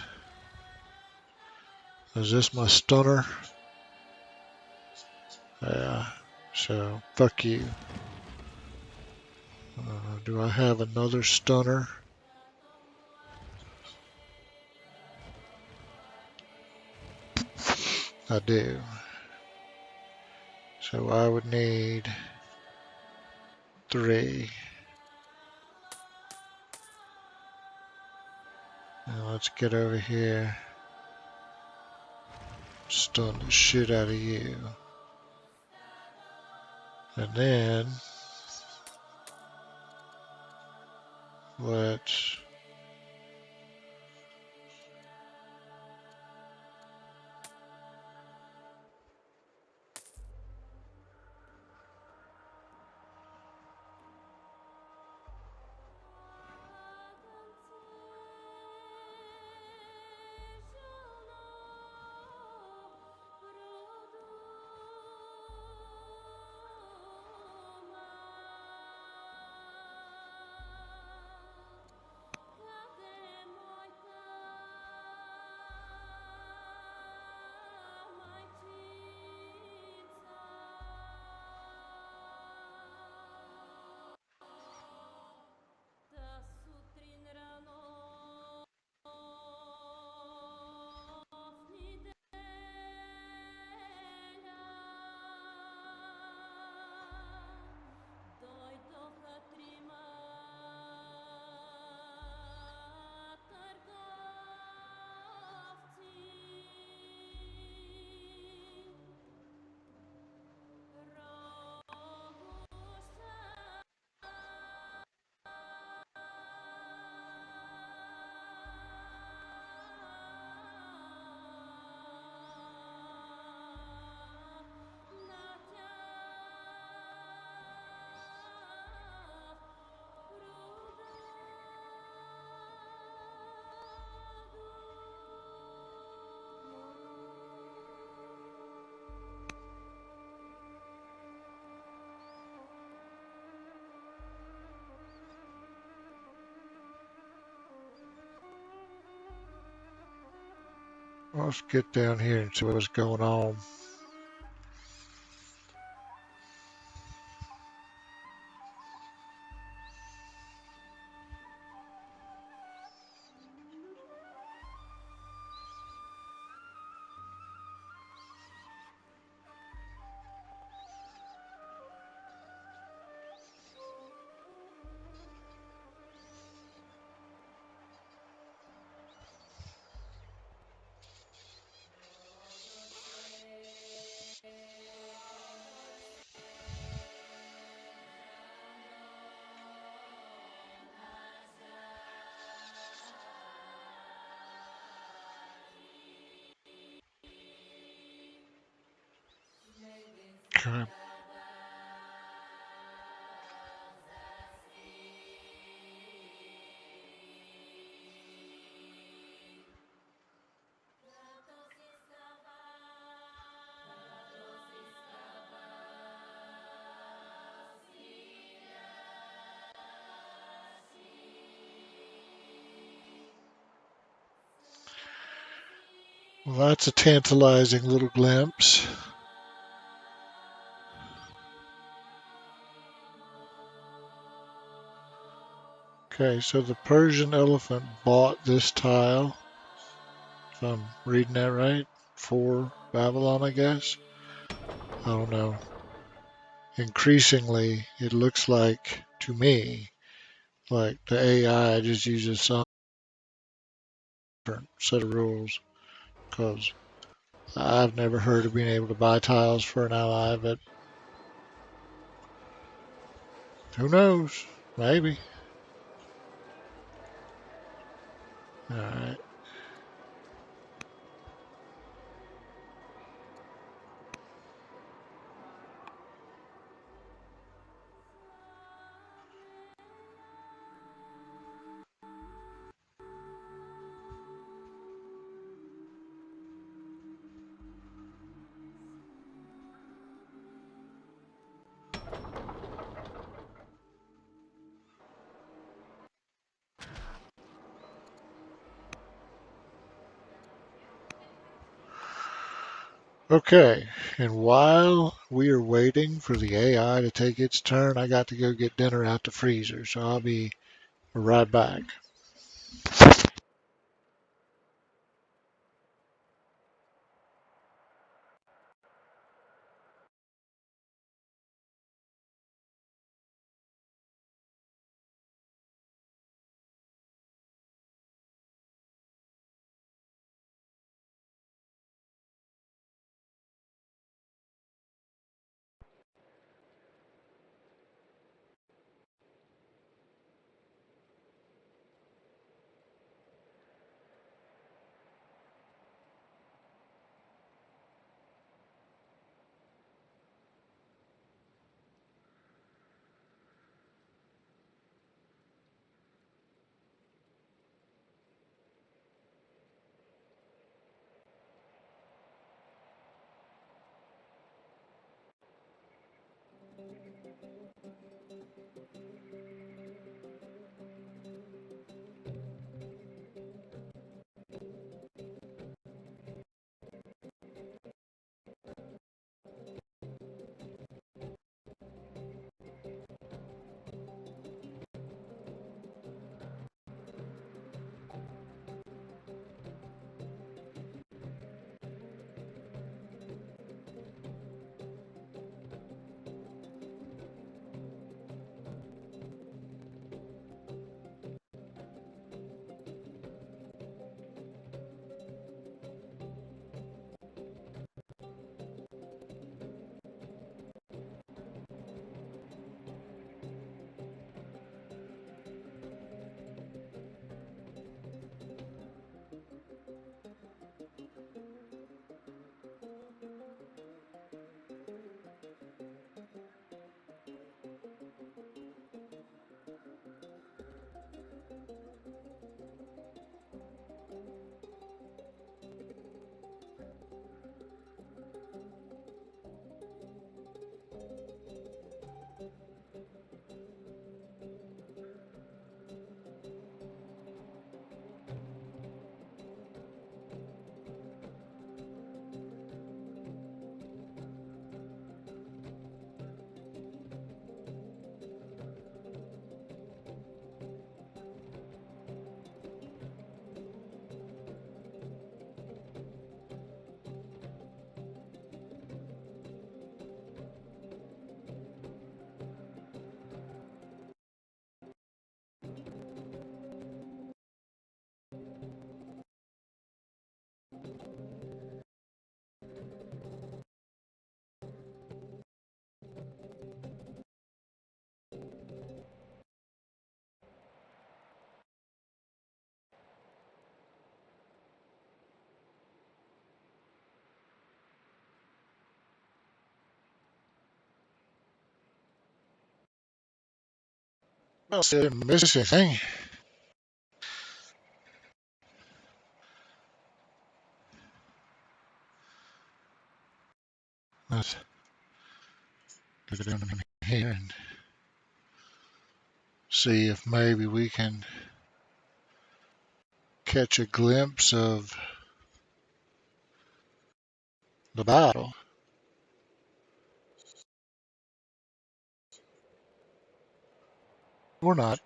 [SPEAKER 1] this my stunner? Yeah, so fuck you. Do I have another stunner? I do. So I would need 3. Now let's get over here. Stun the shit out of you. And then let's Let's get down here and see what's going on. Okay. Well, that's a tantalizing little glimpse. Okay, so the Persian elephant bought this tile, if I'm reading that right, for Babylon, I guess. I don't know. Increasingly, it looks like, to me, like the AI just uses some different set of rules, because I've never heard of being able to buy tiles for an ally, but who knows? Maybe. Alright. Okay, and while we are waiting for the AI to take its turn, I got to go get dinner out the freezer, so I'll be right back. don't see I didn't miss anything. Let's go down here and see if maybe we can catch a glimpse of the battle. Or not.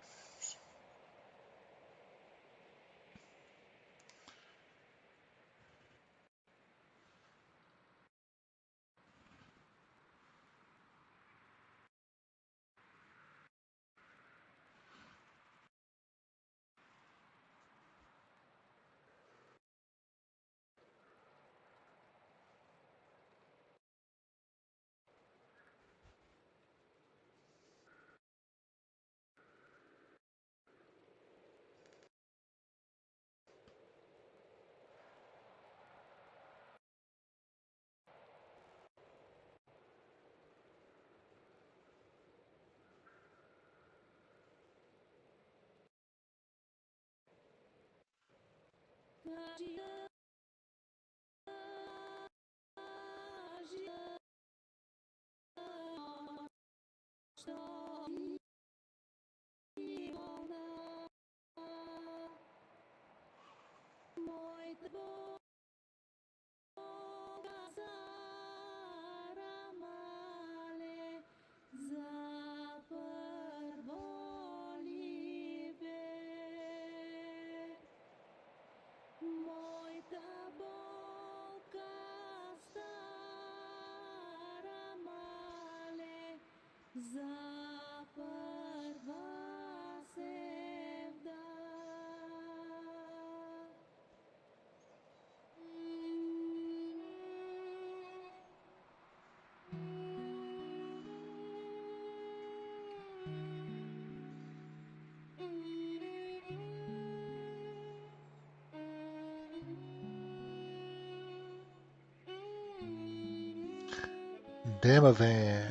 [SPEAKER 1] Damavan.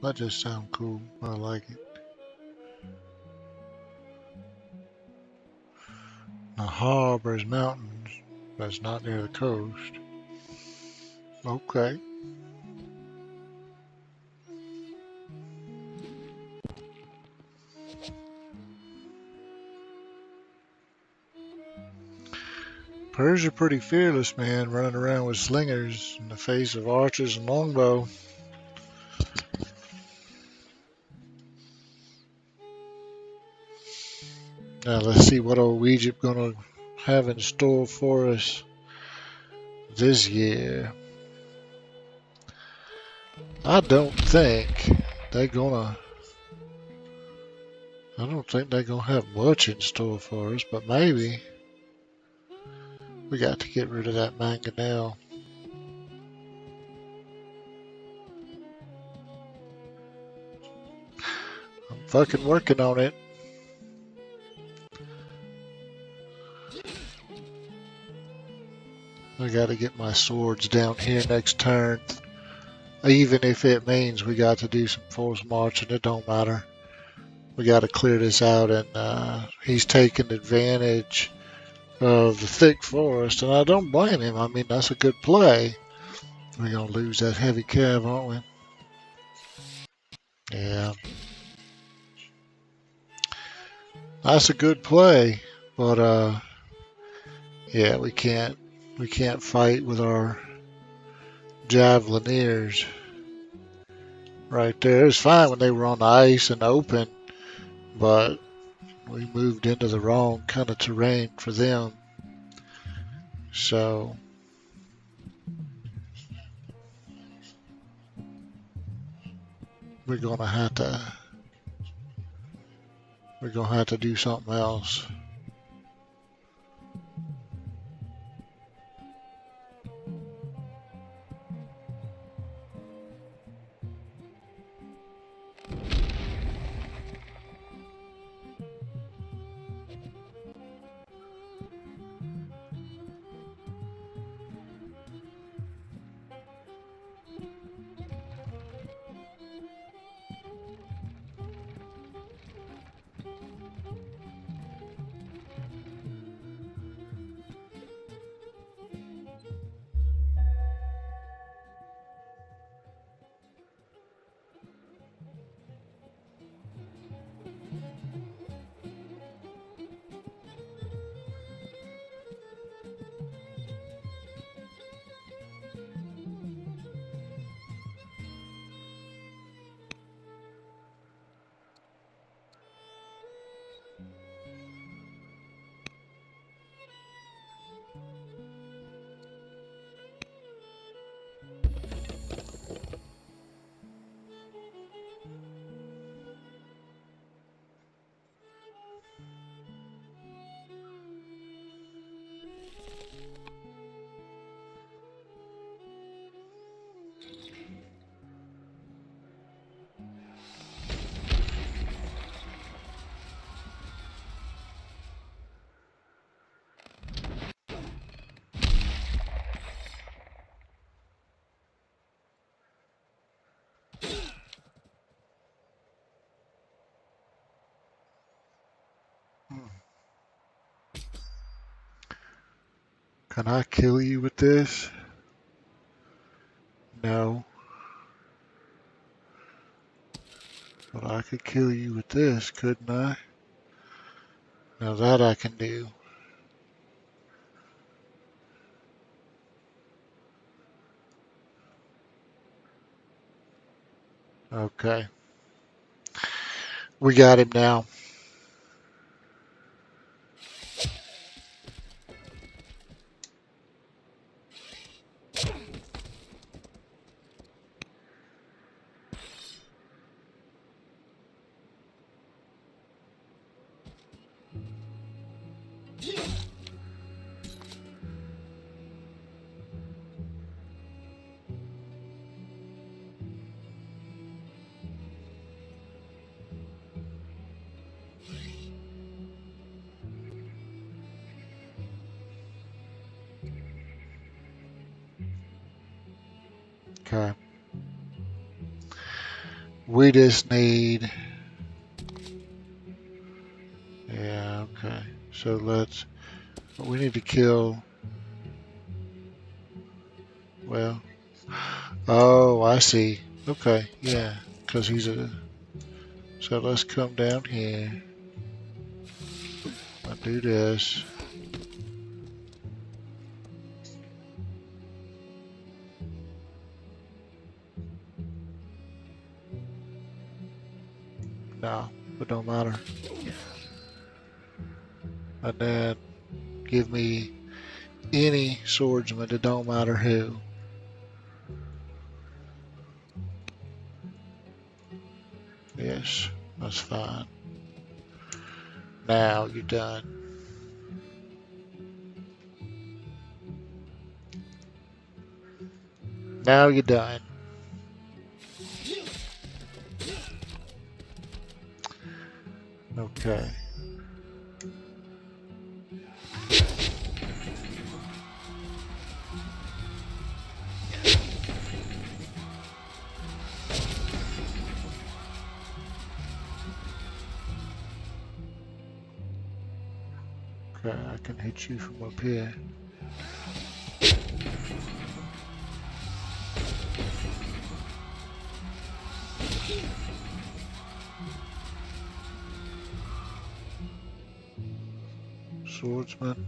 [SPEAKER 1] That just sounds cool. I like it. The harbor's mountains, but it's not near the coast. Okay. Persia pretty fearless, man, running around with slingers in the face of archers and longbow. Now let's see what old Egypt gonna have in store for us this year. I don't think they're gonna. I don't think they're gonna have much in store for us, but maybe we got to get rid of that mangonel. I'm fucking working on it. I gotta get my swords down here next turn. Even if it means we got to do some force marching, it don't matter. We got to clear this out, and he's taking advantage of the thick forest, and I don't blame him. I mean, that's a good play. We're gonna lose that heavy cav, aren't we? Yeah, that's a good play, but yeah, we can't fight with our javelineers right there. It was fine when they were on the ice and open, but we moved into the wrong kind of terrain for them. So we're gonna have to do something else. Can I kill you with this? No. But I could kill you with this, couldn't I? Now that I can do. Okay. We got him now. Okay. We just need... Yeah, okay. So let's... We need to kill... Well... Oh, I see. Okay, yeah. Because he's a... So let's come down here. I'll do this. No, it don't matter. And then give me any swordsman, it don't matter who. Yes, that's fine. Now you're done. Now you're done. Okay. Okay, I can hit you from up here. Swordsman.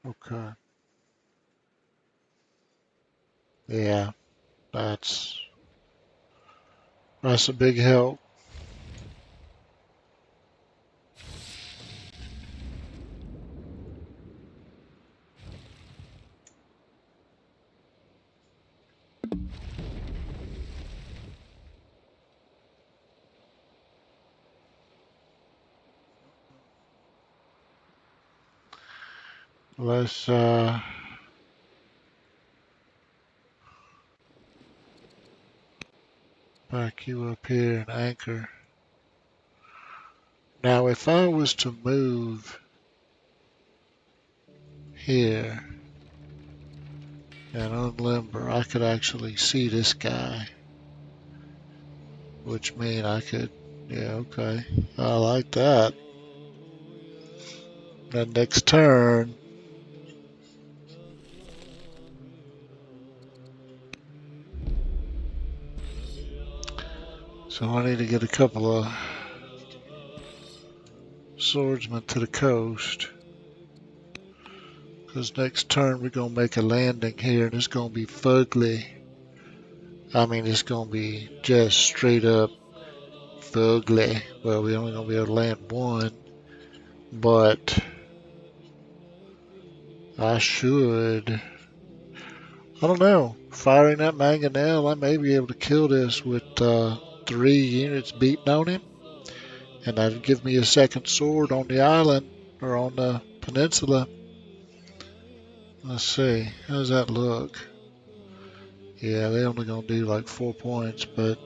[SPEAKER 1] Okay. Yeah, that's a big help. Let's back you up here and anchor. Now if I was to move here and unlimber, I could actually see this guy. Which means I could, yeah, okay. I like that. Then next turn, so I need to get a couple of swordsmen to the coast. Because next turn we're going to make a landing here and it's going to be fugly. I mean, it's going to be just straight up fugly. Well, we only gonna be able to land one, but I should. I don't know. Firing that mangonel, I may be able to kill this with 3 units beating on him, and that'd give me a second sword on the island or on the peninsula. Let's see. How does that look? Yeah, they only gonna do like 4 points, but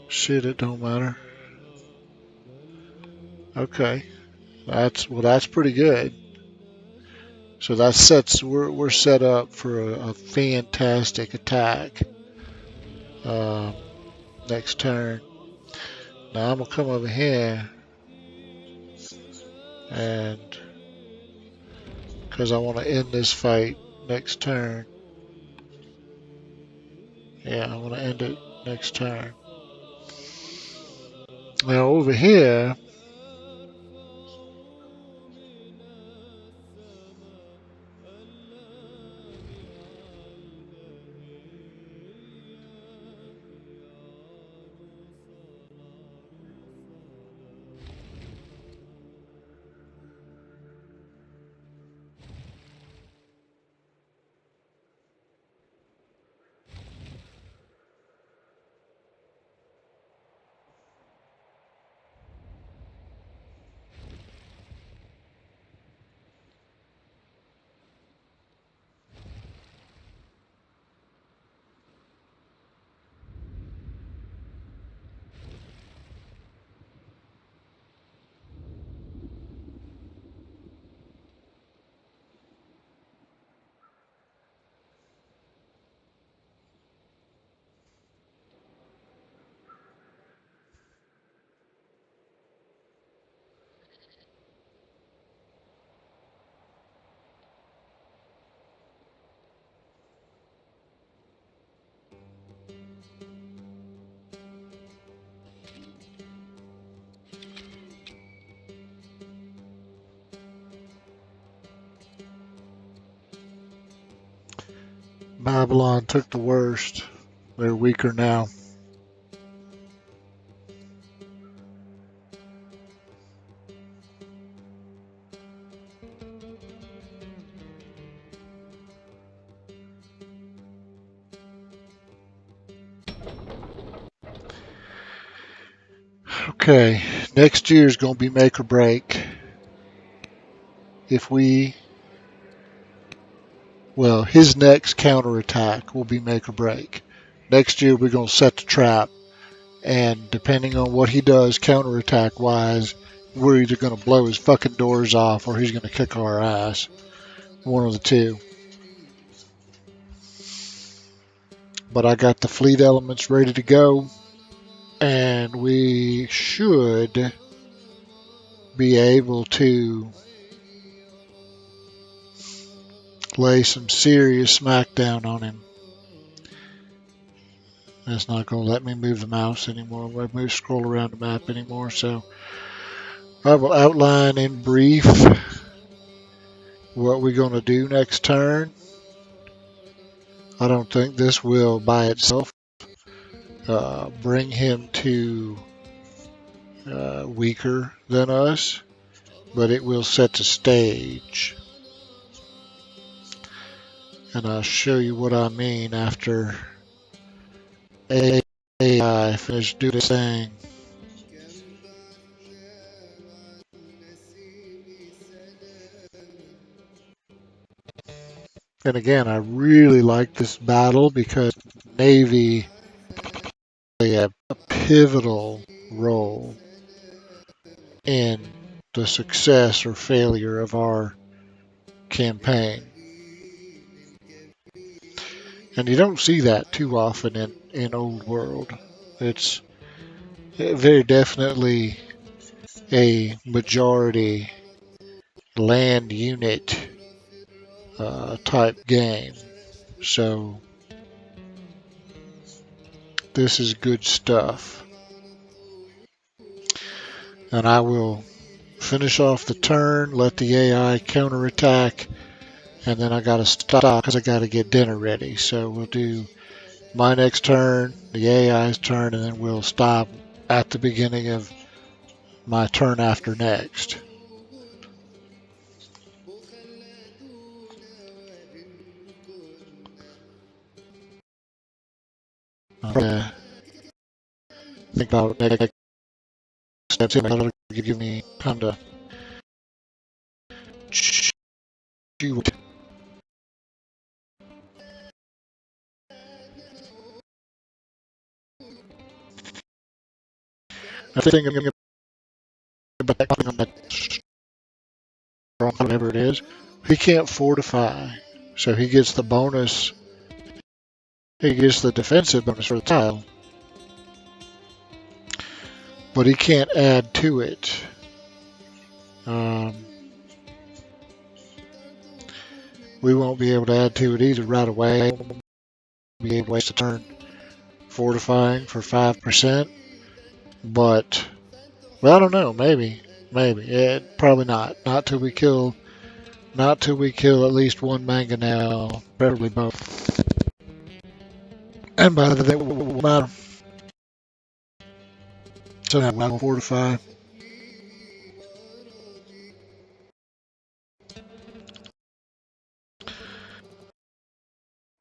[SPEAKER 1] shit, it don't matter. Okay, that's pretty good. So that sets we're set up for a fantastic attack um, next turn. Now I'm gonna come over here and because I want to end this fight next turn. Yeah, I want to end it next turn. Now over here, Babylon took the worst. They're weaker now. Okay, next year is going to be make or break. If we, well, his next counterattack will be make or break. Next year we're going to set the trap, and depending on what he does counterattack wise, we're either going to blow his fucking doors off or he's going to kick our ass. One of the two. But I got the fleet elements ready to go, and we should be able to lay some serious smackdown on him. It's not going to let me move the mouse anymore. Scroll around the map anymore. So I will outline in brief what we're going to do next turn. I don't think this will by itself bring him to weaker than us, but it will set the stage. And I'll show you what I mean after AI finish doing this thing. And again, I really like this battle because Navy play a pivotal role in the success or failure of our campaign. And you don't see that too often in Old World. It's very definitely a majority land unit type game. So this is good stuff. And I will finish off the turn, let the AI counterattack, and then I got to stop because I got to get dinner ready. So we'll do my next turn, the AI's turn, and then we'll stop at the beginning of my turn after next. Think about next steps. That'll give me time to chew it. I think about that strong, whatever it is. He can't fortify, so he gets the bonus. He gets the defensive bonus for the tile, but he can't add to it. We won't be able to add to it either right away. We'll be able to waste a turn fortifying for 5%, but well, I don't know. Maybe. Probably not. Not till we kill at least one mangonel, preferably both. And by the way, will matter. So now we'll fortify.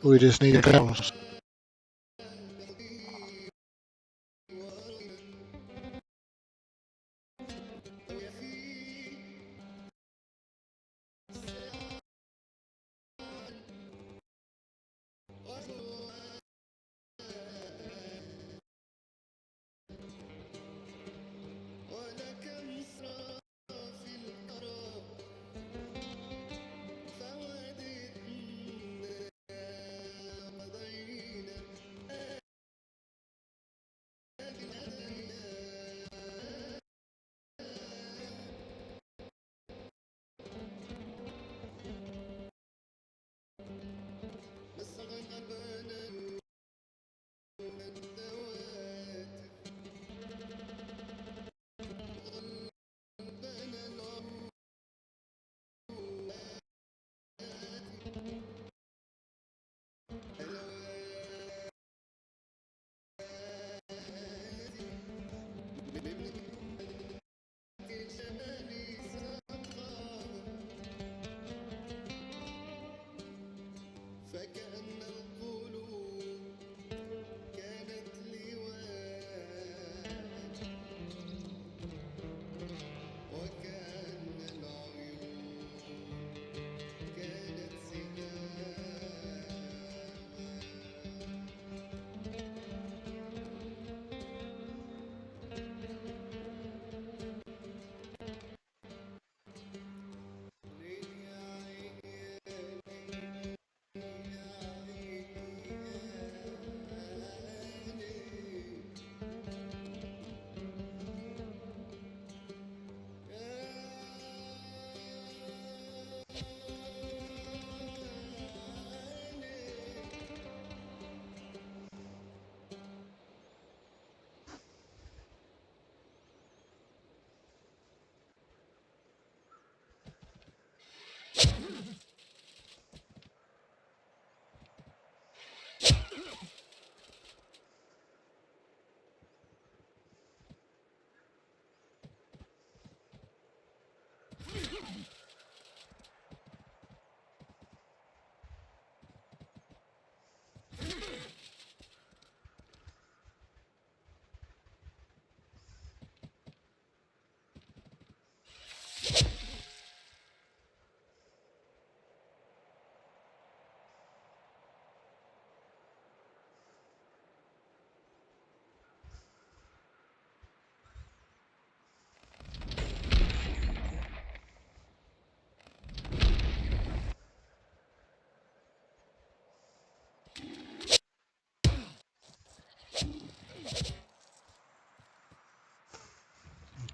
[SPEAKER 1] We just need a couple.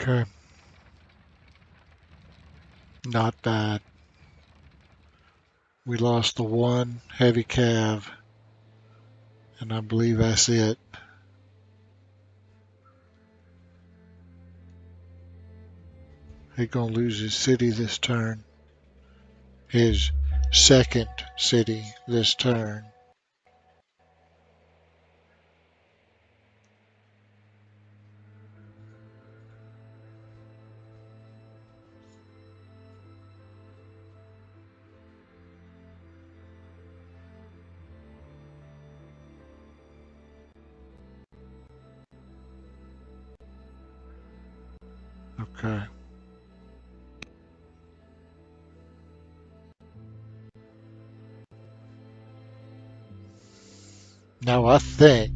[SPEAKER 1] Okay. Not bad. We lost the one heavy cav, and I believe that's it. He's gonna lose his city this turn. His second city this turn. Okay. Now I think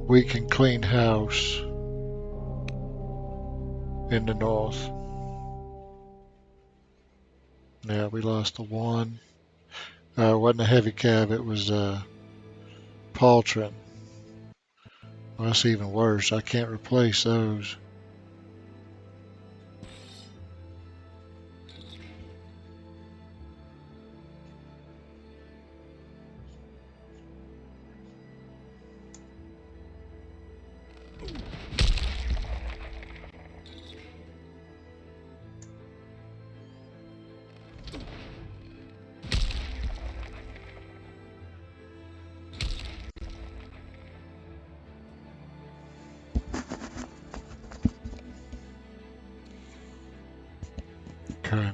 [SPEAKER 1] we can clean house in the north. Yeah, we lost the one. It wasn't a heavy cab, it was Paltrin. Well, that's even worse. I can't replace those. Okay.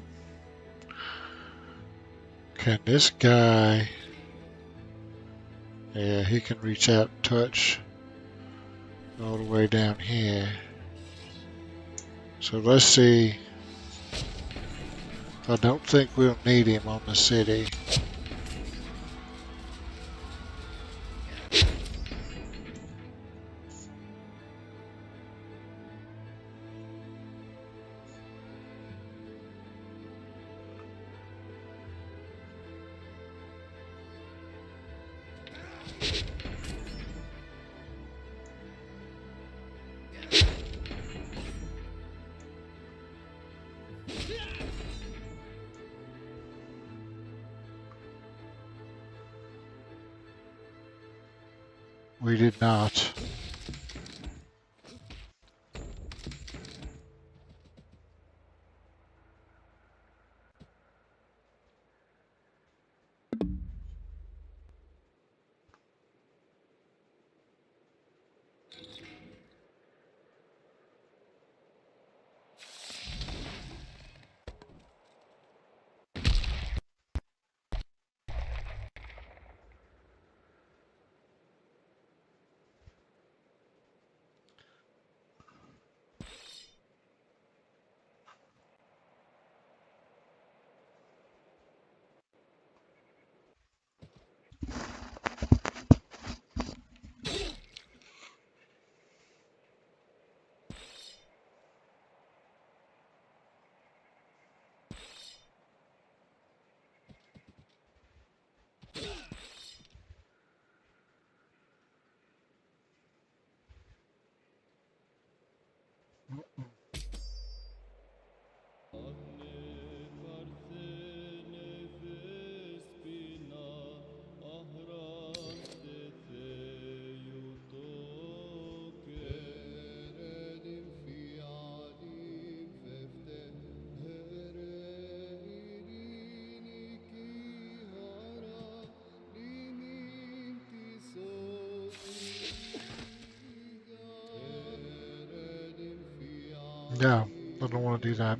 [SPEAKER 1] Can this guy... Yeah, he can reach out and touch all the way down here. So let's see. I don't think we'll need him on the city. We did not. No, I don't want to do that.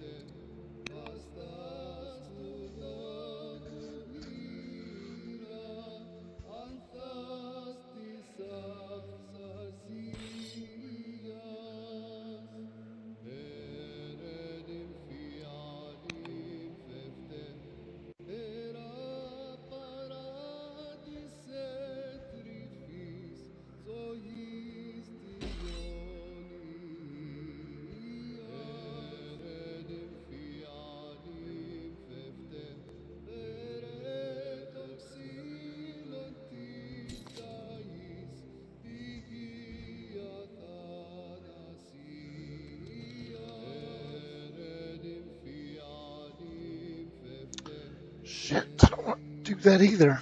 [SPEAKER 1] Shit, I don't want to do that either.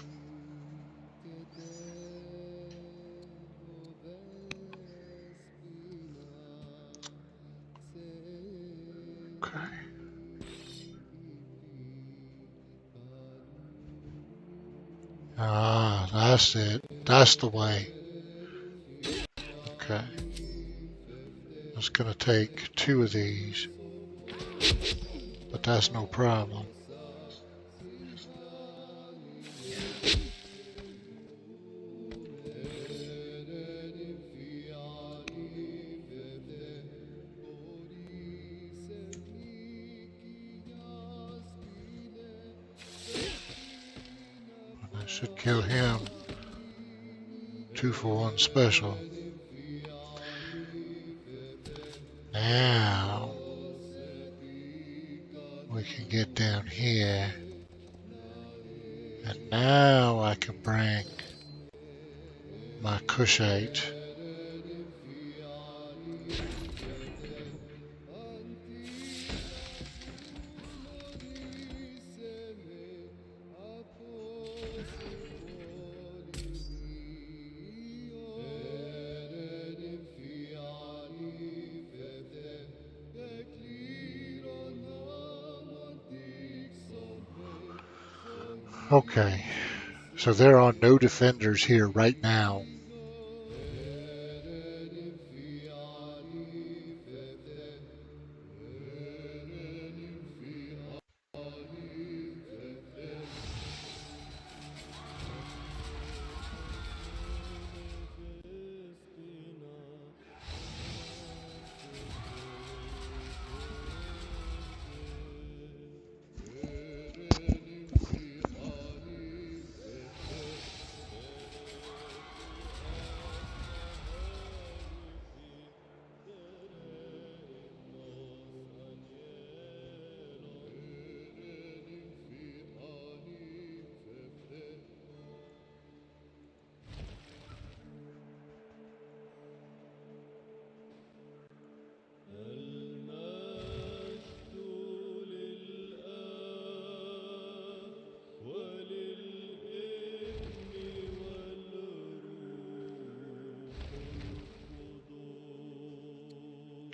[SPEAKER 1] Okay. Ah, that's it. That's the way. Okay. It's going to take two of these, but that's no problem. Kill him. 2-for-1 special. Now we can get down here. And now I can bring my Cushite. Okay, so there are no defenders here right now.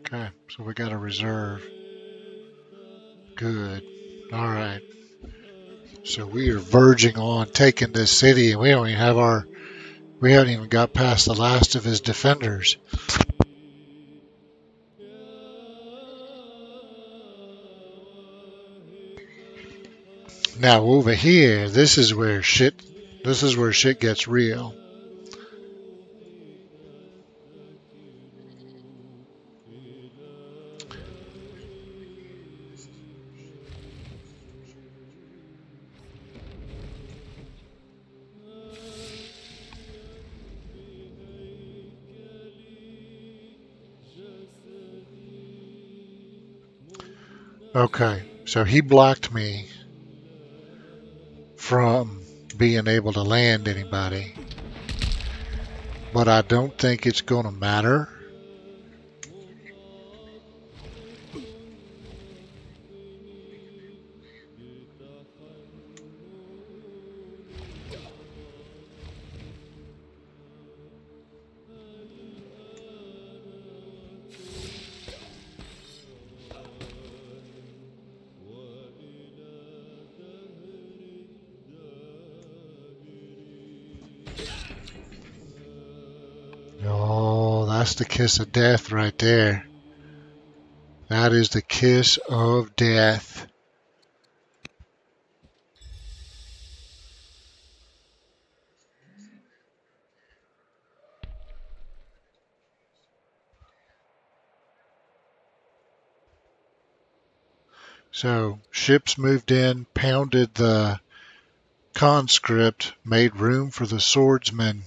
[SPEAKER 1] Okay, so we got a reserve. Good. All right. So we are verging on taking this city, and we haven't even got past the last of his defenders. Now over here, this is where shit gets real. Okay, so he blocked me from being able to land anybody, but I don't think it's going to matter. Oh, that's the kiss of death right there. That is the kiss of death. So ships moved in, pounded the conscript, made room for the swordsman,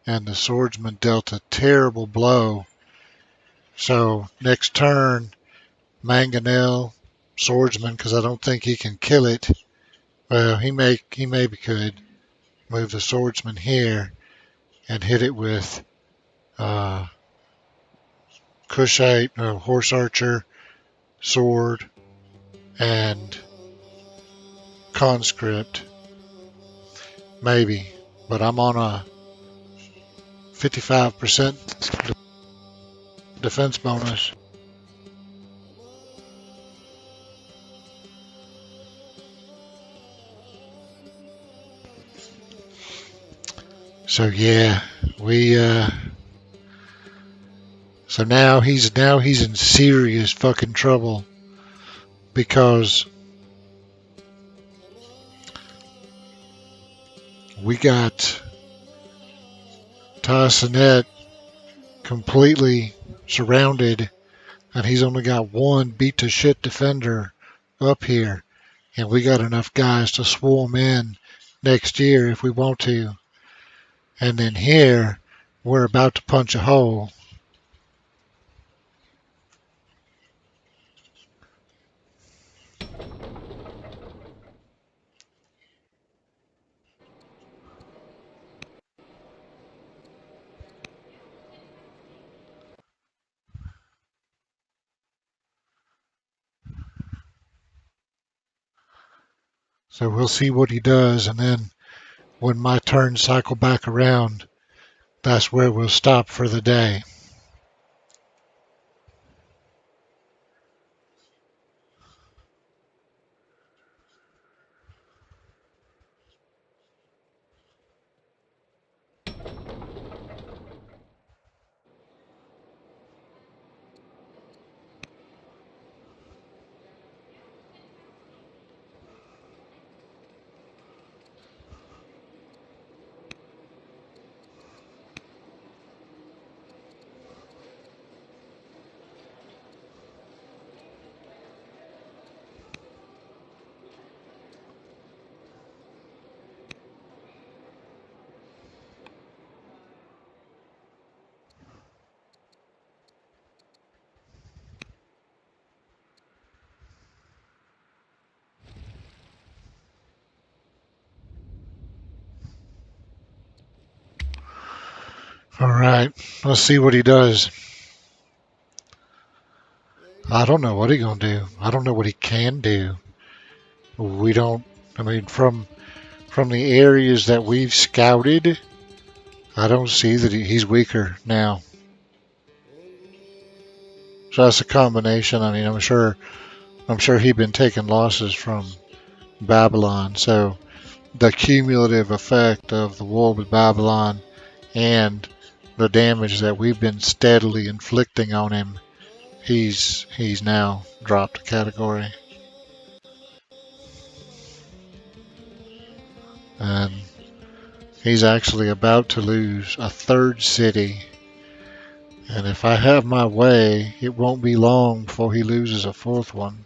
[SPEAKER 1] and the swordsman dealt a terrible blow. So next turn, Mangonel, swordsman, because I don't think he can kill it. Well, he maybe could move the swordsman here and hit it with Cushite, horse archer, sword, and conscript. Maybe, but I'm on a 55% defense bonus. So yeah, we so now he's in serious fucking trouble because we got Tasinet completely surrounded, and he's only got one beat to shit defender up here, and we got enough guys to swarm in next year if we want to. And then here, we're about to punch a hole. So we'll see what he does, and then when my turn cycle back around, that's where we'll stop for the day. All right, let's see what he does. I don't know what he's gonna do. I don't know what he can do. We don't. I mean, from the areas that we've scouted, I don't see that he's weaker now. So that's a combination. I mean, I'm sure he'd been taking losses from Babylon. So the cumulative effect of the war with Babylon and the damage that we've been steadily inflicting on him, he's now dropped a category. And he's actually about to lose a third city. And if I have my way, it won't be long before he loses a fourth one.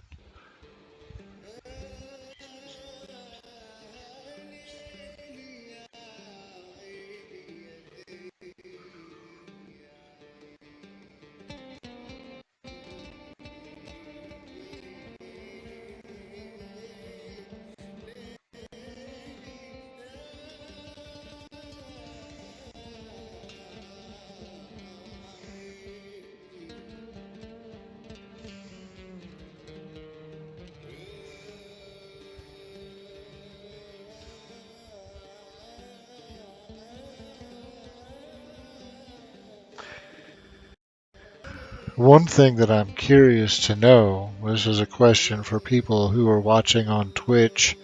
[SPEAKER 1] One thing that I'm curious to know, this is a question for people who are watching on Twitch,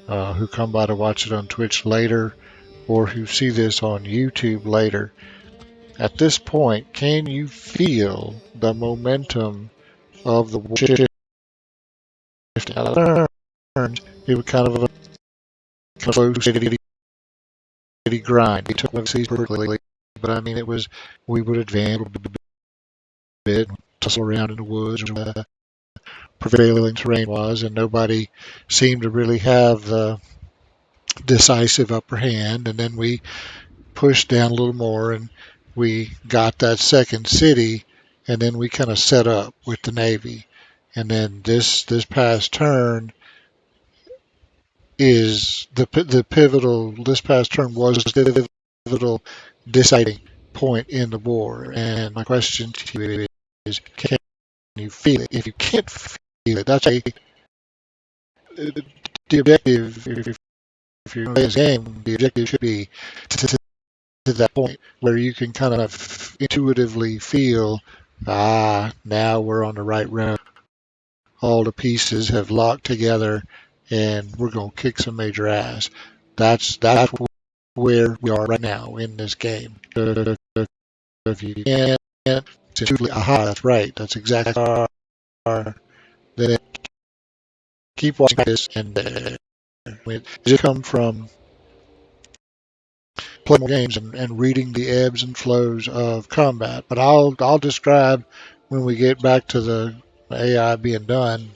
[SPEAKER 1] who come by to watch it on Twitch later, or who see this on YouTube later. At this point, can you feel the momentum of the shift? It was kind of a slow, steady grind. We took one season quickly, but I mean, it was, we would advance a bit, tussle around in the woods, where the prevailing terrain was, and nobody seemed to really have the decisive upper hand. And then we pushed down a little more, and we got that second city, and then we kind of set up with the Navy. And then this past turn is the pivotal. This past turn was the pivotal deciding point in the war. And my question to you is, can you feel it? If you can't feel it, that's the objective. If you're playing this game, the objective should be to that point where you can kind of intuitively feel, now we're on the right road. All the pieces have locked together, and we're going to kick some major ass. That's where we are right now in this game. If you can't, intuitively, that's right. That's exactly how we are. Then keep watching this, and it just come from playing more games and reading the ebbs and flows of combat. But I'll describe when we get back to the AI being done.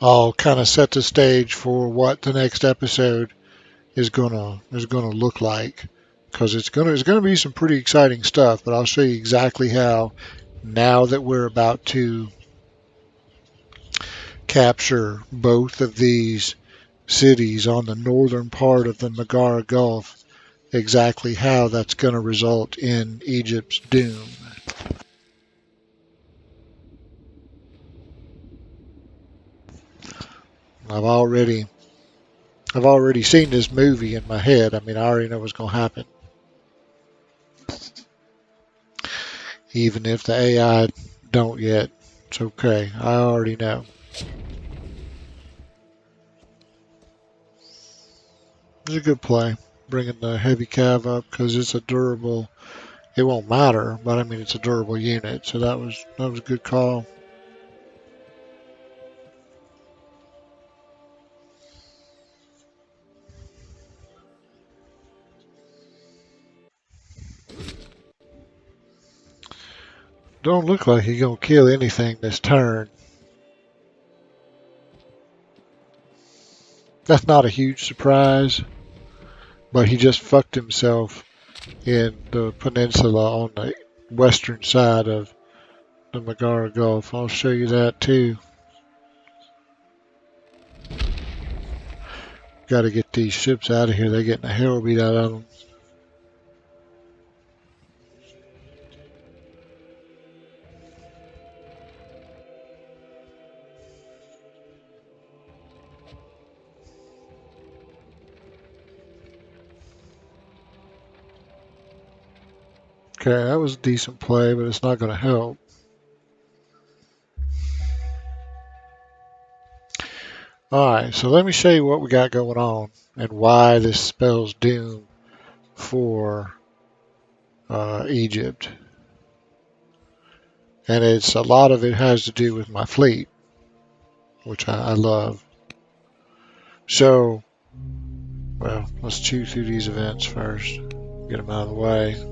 [SPEAKER 1] I'll kind of set the stage for what the next episode is gonna look like, because it's gonna be some pretty exciting stuff. But I'll show you exactly how, now that we're about to capture both of these cities on the northern part of the Megara Gulf, exactly how that's going to result in Egypt's doom. I've already I've already seen this movie in my head. I mean, I already know what's going to happen. Even if the AI don't yet, it's okay. I already know. It's a good play, bringing the heavy cav up because it's a durable. It won't matter, but I mean it's a durable unit. So that was a good call. Don't look like he's gonna kill anything this turn. That's not a huge surprise, but he just fucked himself in the peninsula on the western side of the Megara Gulf. I'll show you that too. Got to get these ships out of here. They're getting the hell beat out of them. Okay, that was a decent play, but it's not going to help. Alright, so let me show you what we got going on and why this spells doom for Egypt. And a lot of it has to do with my fleet, which I love. So, well, let's chew through these events first, get them out of the way.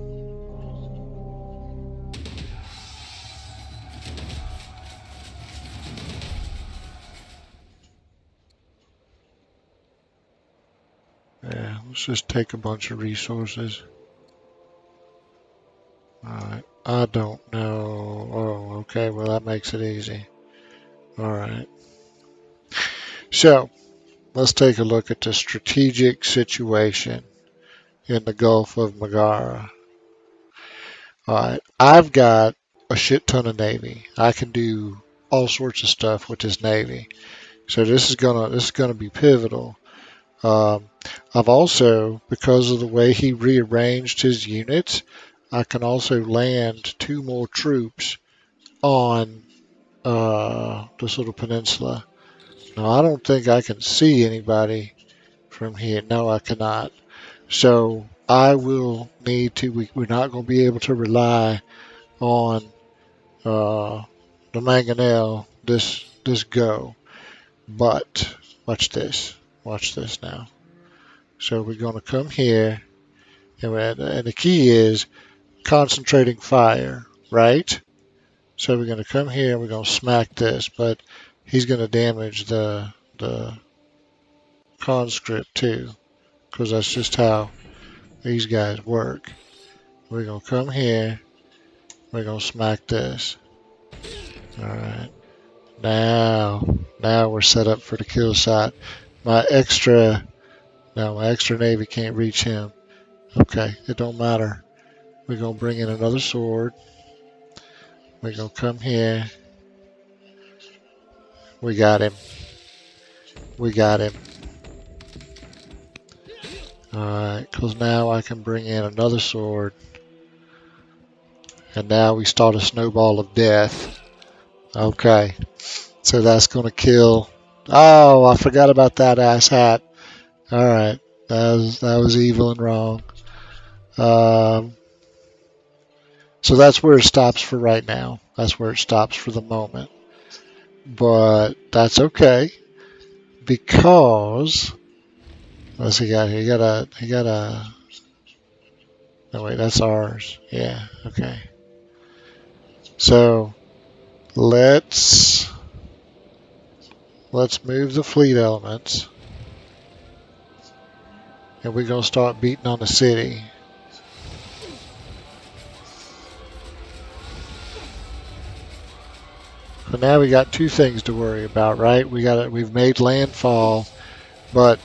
[SPEAKER 1] Yeah, let's just take a bunch of resources. Alright, I don't know. Oh, okay, well, that makes it easy. Alright, so let's take a look at the strategic situation in the Gulf of Megara. Alright, I've got a shit ton of navy. I can do all sorts of stuff with this navy. So this is gonna be pivotal. Um, I've also, because of the way he rearranged his units, I can also land two more troops on this little peninsula. Now, I don't think I can see anybody from here. No, I cannot. So I will need to. We're not going to be able to rely on uh, the mangonel this go. But watch this. Watch this now. So we're going to come here, and the key is concentrating fire, right? So we're going to come here and we're going to smack this, but he's going to damage the conscript too, because that's just how these guys work. We're going to come here, we're going to smack this. All right. Now we're set up for the kill shot. My extra, no, my extra navy can't reach him. Okay, it don't matter. We're going to bring in another sword. We're going to come here. We got him. We got him. Alright, because now I can bring in another sword. And now we start a snowball of death. Okay, so that's going to kill. Oh, I forgot about that ass hat. Alright, that was evil and wrong. Um, so that's where it stops for right now. That's where it stops for the moment. But that's okay, because what's he got here? He got a. No wait, that's ours. Yeah. Okay. So let's let's move the fleet elements. And we're going to start beating on the city. So now we got two things to worry about, right? We've made landfall, but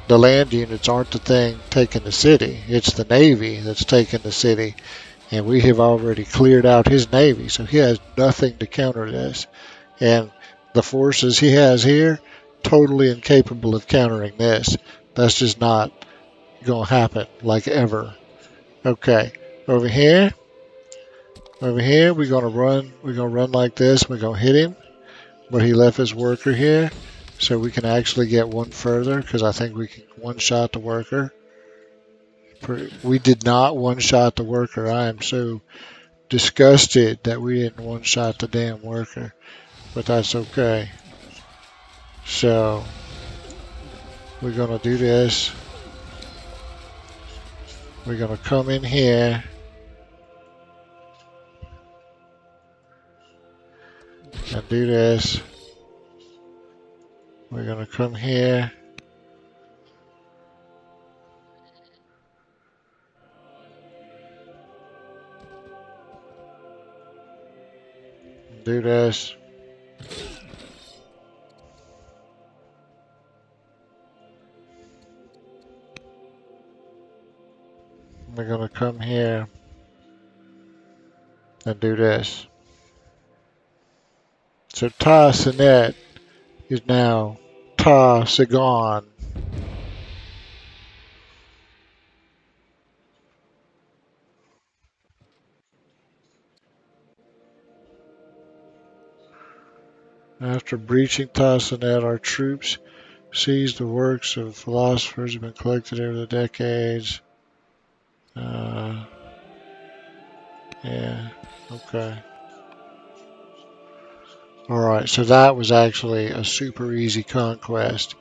[SPEAKER 1] the land units aren't the thing taking the city. It's the Navy that's taking the city. And we have already cleared out his Navy, so he has nothing to counter this. And the forces he has here, totally incapable of countering this. That's just not going to happen, like ever. Okay, over here, we're going to run. We're going to run like this. We're going to hit him, but he left his worker here, so we can actually get one further, because I think we can one-shot the worker. We did not one-shot the worker. I am so disgusted that we didn't one-shot the damn worker, but that's okay. So we're going to do this. We're going to come in here and do this. We're going to come here. Do this. We're going to come here and do this. So Ta Sinet is now Ta Sigon. After breaching Ta Sinet, our troops seized the works of philosophers who have been collected over the decades. Yeah, okay. Alright, so that was actually a super easy conquest.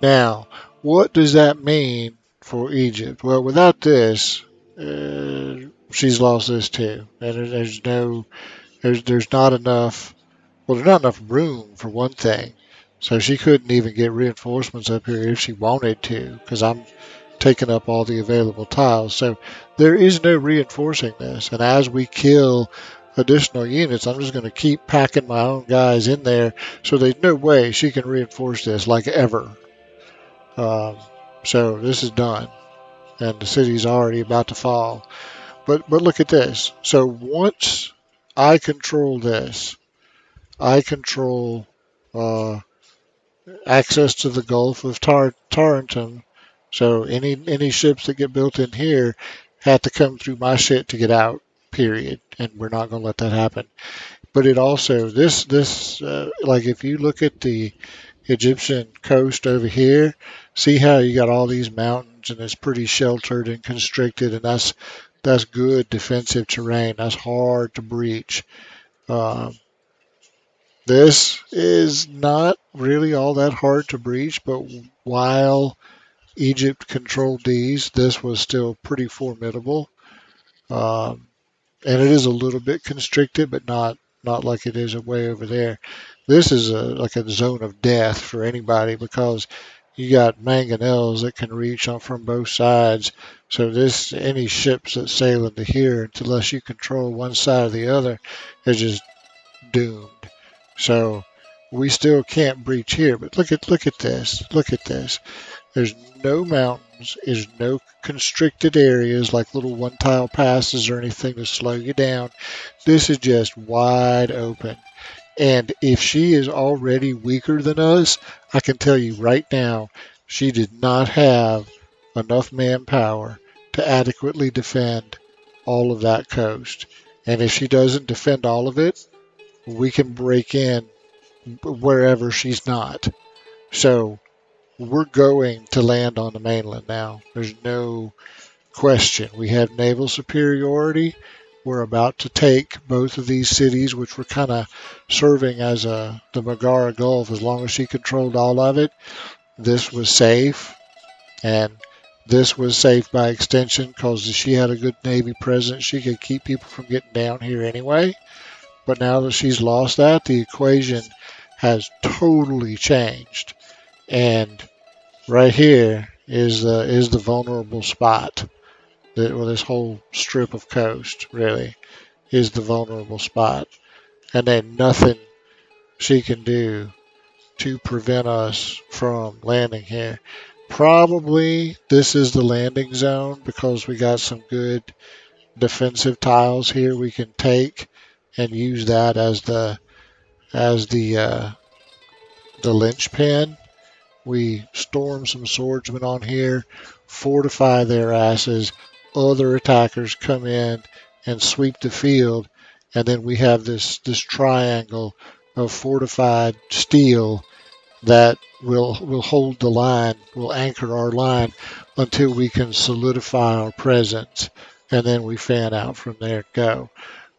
[SPEAKER 1] Now, what does that mean for Egypt? Well, without this, she's lost this too. And there's not enough, well, there's not enough room for one thing. So she couldn't even get reinforcements up here if she wanted to, because I'm taking up all the available tiles. So there is no reinforcing this. And as we kill additional units, I'm just going to keep packing my own guys in there. So there's no way she can reinforce this like ever. So this is done. And the city's already about to fall. But look at this. So once I control this, I control access to the Gulf of Tarentum. So any ships that get built in here have to come through my shit to get out. Period. And we're not going to let that happen. But it also this like if you look at the Egyptian coast over here, see how you got all these mountains and it's pretty sheltered and constricted, and that's good defensive terrain. That's hard to breach. Um, this is not really all that hard to breach, but while Egypt controlled these, this was still pretty formidable. Um, and it is a little bit constricted, but not like it is way over there. This is like a zone of death for anybody because you got mangonels that can reach on from both sides. So this any ships that sail into here, unless you control one side or the other, is just doomed. So we still can't breach here. But look at this. Look at this. There's no mountains. There's no constricted areas like little one-tile passes or anything to slow you down. This is just wide open. And if she is already weaker than us, I can tell you right now, she did not have enough manpower to adequately defend all of that coast. And if she doesn't defend all of it, we can break in wherever she's not. So we're going to land on the mainland now. There's no question. We have naval superiority. We're about to take both of these cities, which were kind of serving as the Megara Gulf. As long as she controlled all of it, this was safe. And this was safe by extension because she had a good Navy presence. She could keep people from getting down here anyway. But now that she's lost that, the equation has totally changed. And right here is the vulnerable spot. Well, this whole strip of coast really is the vulnerable spot, and then nothing she can do to prevent us from landing here. Probably this is the landing zone because we got some good defensive tiles here we can take and use that as the linchpin. We storm some swordsmen on here, fortify their asses. Other attackers come in and sweep the field, and then we have this triangle of fortified steel that will hold the line, will anchor our line until we can solidify our presence, and then we fan out from there and go.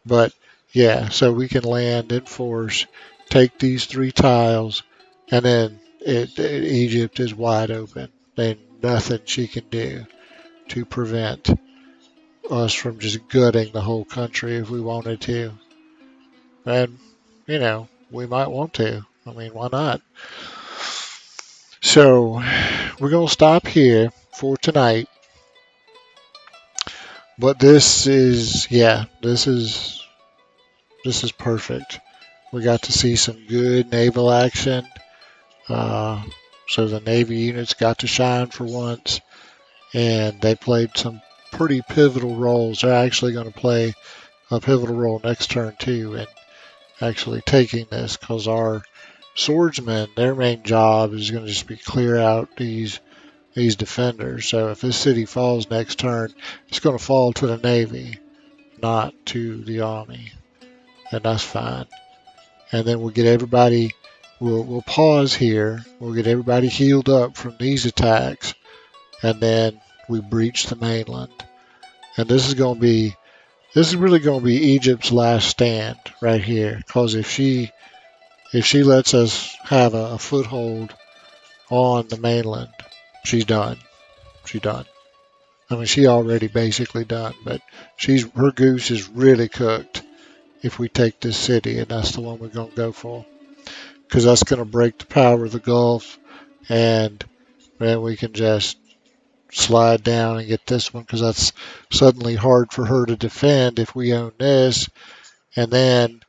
[SPEAKER 1] But yeah, so we can land in force, take these three tiles, and then Egypt is wide open. There's nothing she can do to prevent us from just gutting the whole country if we wanted to. And, we might want to. I mean, why not? So we're going to stop here for tonight. But this is perfect. We got to see some good naval action. Uh, so the Navy units got to shine for once, and they played some pretty pivotal roles. They're actually going to play a pivotal role next turn too, in actually taking this, because our swordsmen, their main job is going to just be clear out these defenders. So if this city falls next turn, it's going to fall to the Navy, not to the Army, and that's fine. And then we'll get everybody. We'll pause here. We'll get everybody healed up from these attacks, and then we breach the mainland. And this is really going to be Egypt's last stand right here, because if she lets us have a foothold on the mainland, she's done. She's done. I mean, she already basically done, but her goose is really cooked if we take this city, and that's the one we're going to go for, because that's going to break the power of the Gulf, and then we can just slide down and get this one, because that's suddenly hard for her to defend if we own this, and then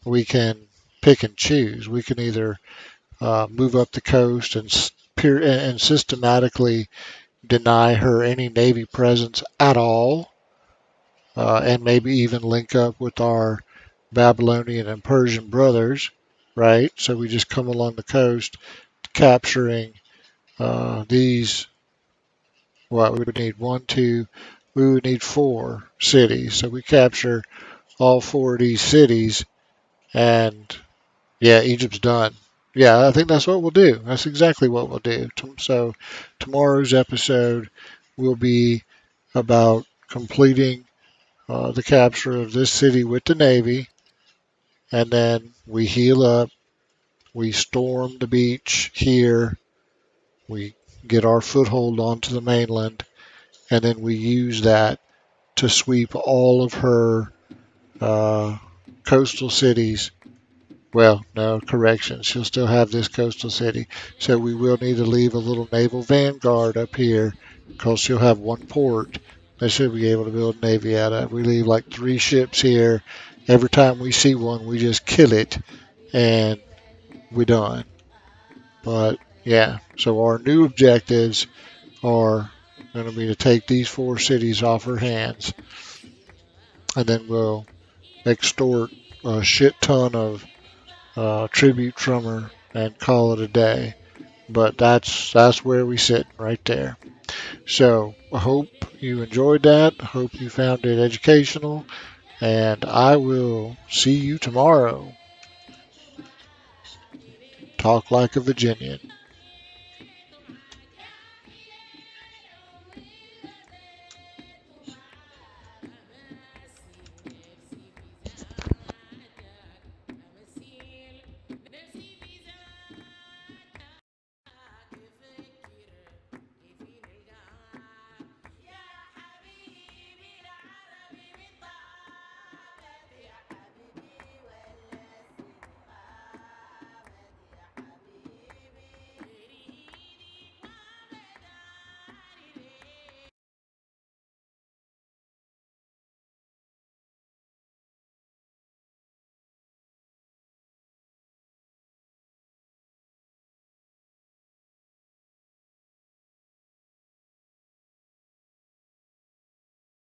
[SPEAKER 1] we can pick and choose. We can either move up the coast and systematically deny her any Navy presence at all, and maybe even link up with our Babylonian and Persian brothers, right? So we just come along the coast, capturing these. What we would need we would need 4 cities. So we capture all 4 of these cities, and yeah, Egypt's done. Yeah, I think that's what we'll do. That's exactly what we'll do. So tomorrow's episode will be about completing the capture of this city with the Navy, and then we heal up, we storm the beach here, we get our foothold onto the mainland, and then we use that to sweep all of her coastal cities. Well, no, correction. She'll still have this coastal city. So we will need to leave a little naval vanguard up here, because she'll have one port that she'll be able to build a navy out of. We leave like 3 ships here. Every time we see one, we just kill it, and we're done. But yeah, so our new objectives are going to be to take these 4 cities off her hands, and then we'll extort a shit ton of tribute from her and call it a day. But that's where we sit right there. So I hope you enjoyed that. I hope you found it educational, and I will see you tomorrow. Talk like a Virginian.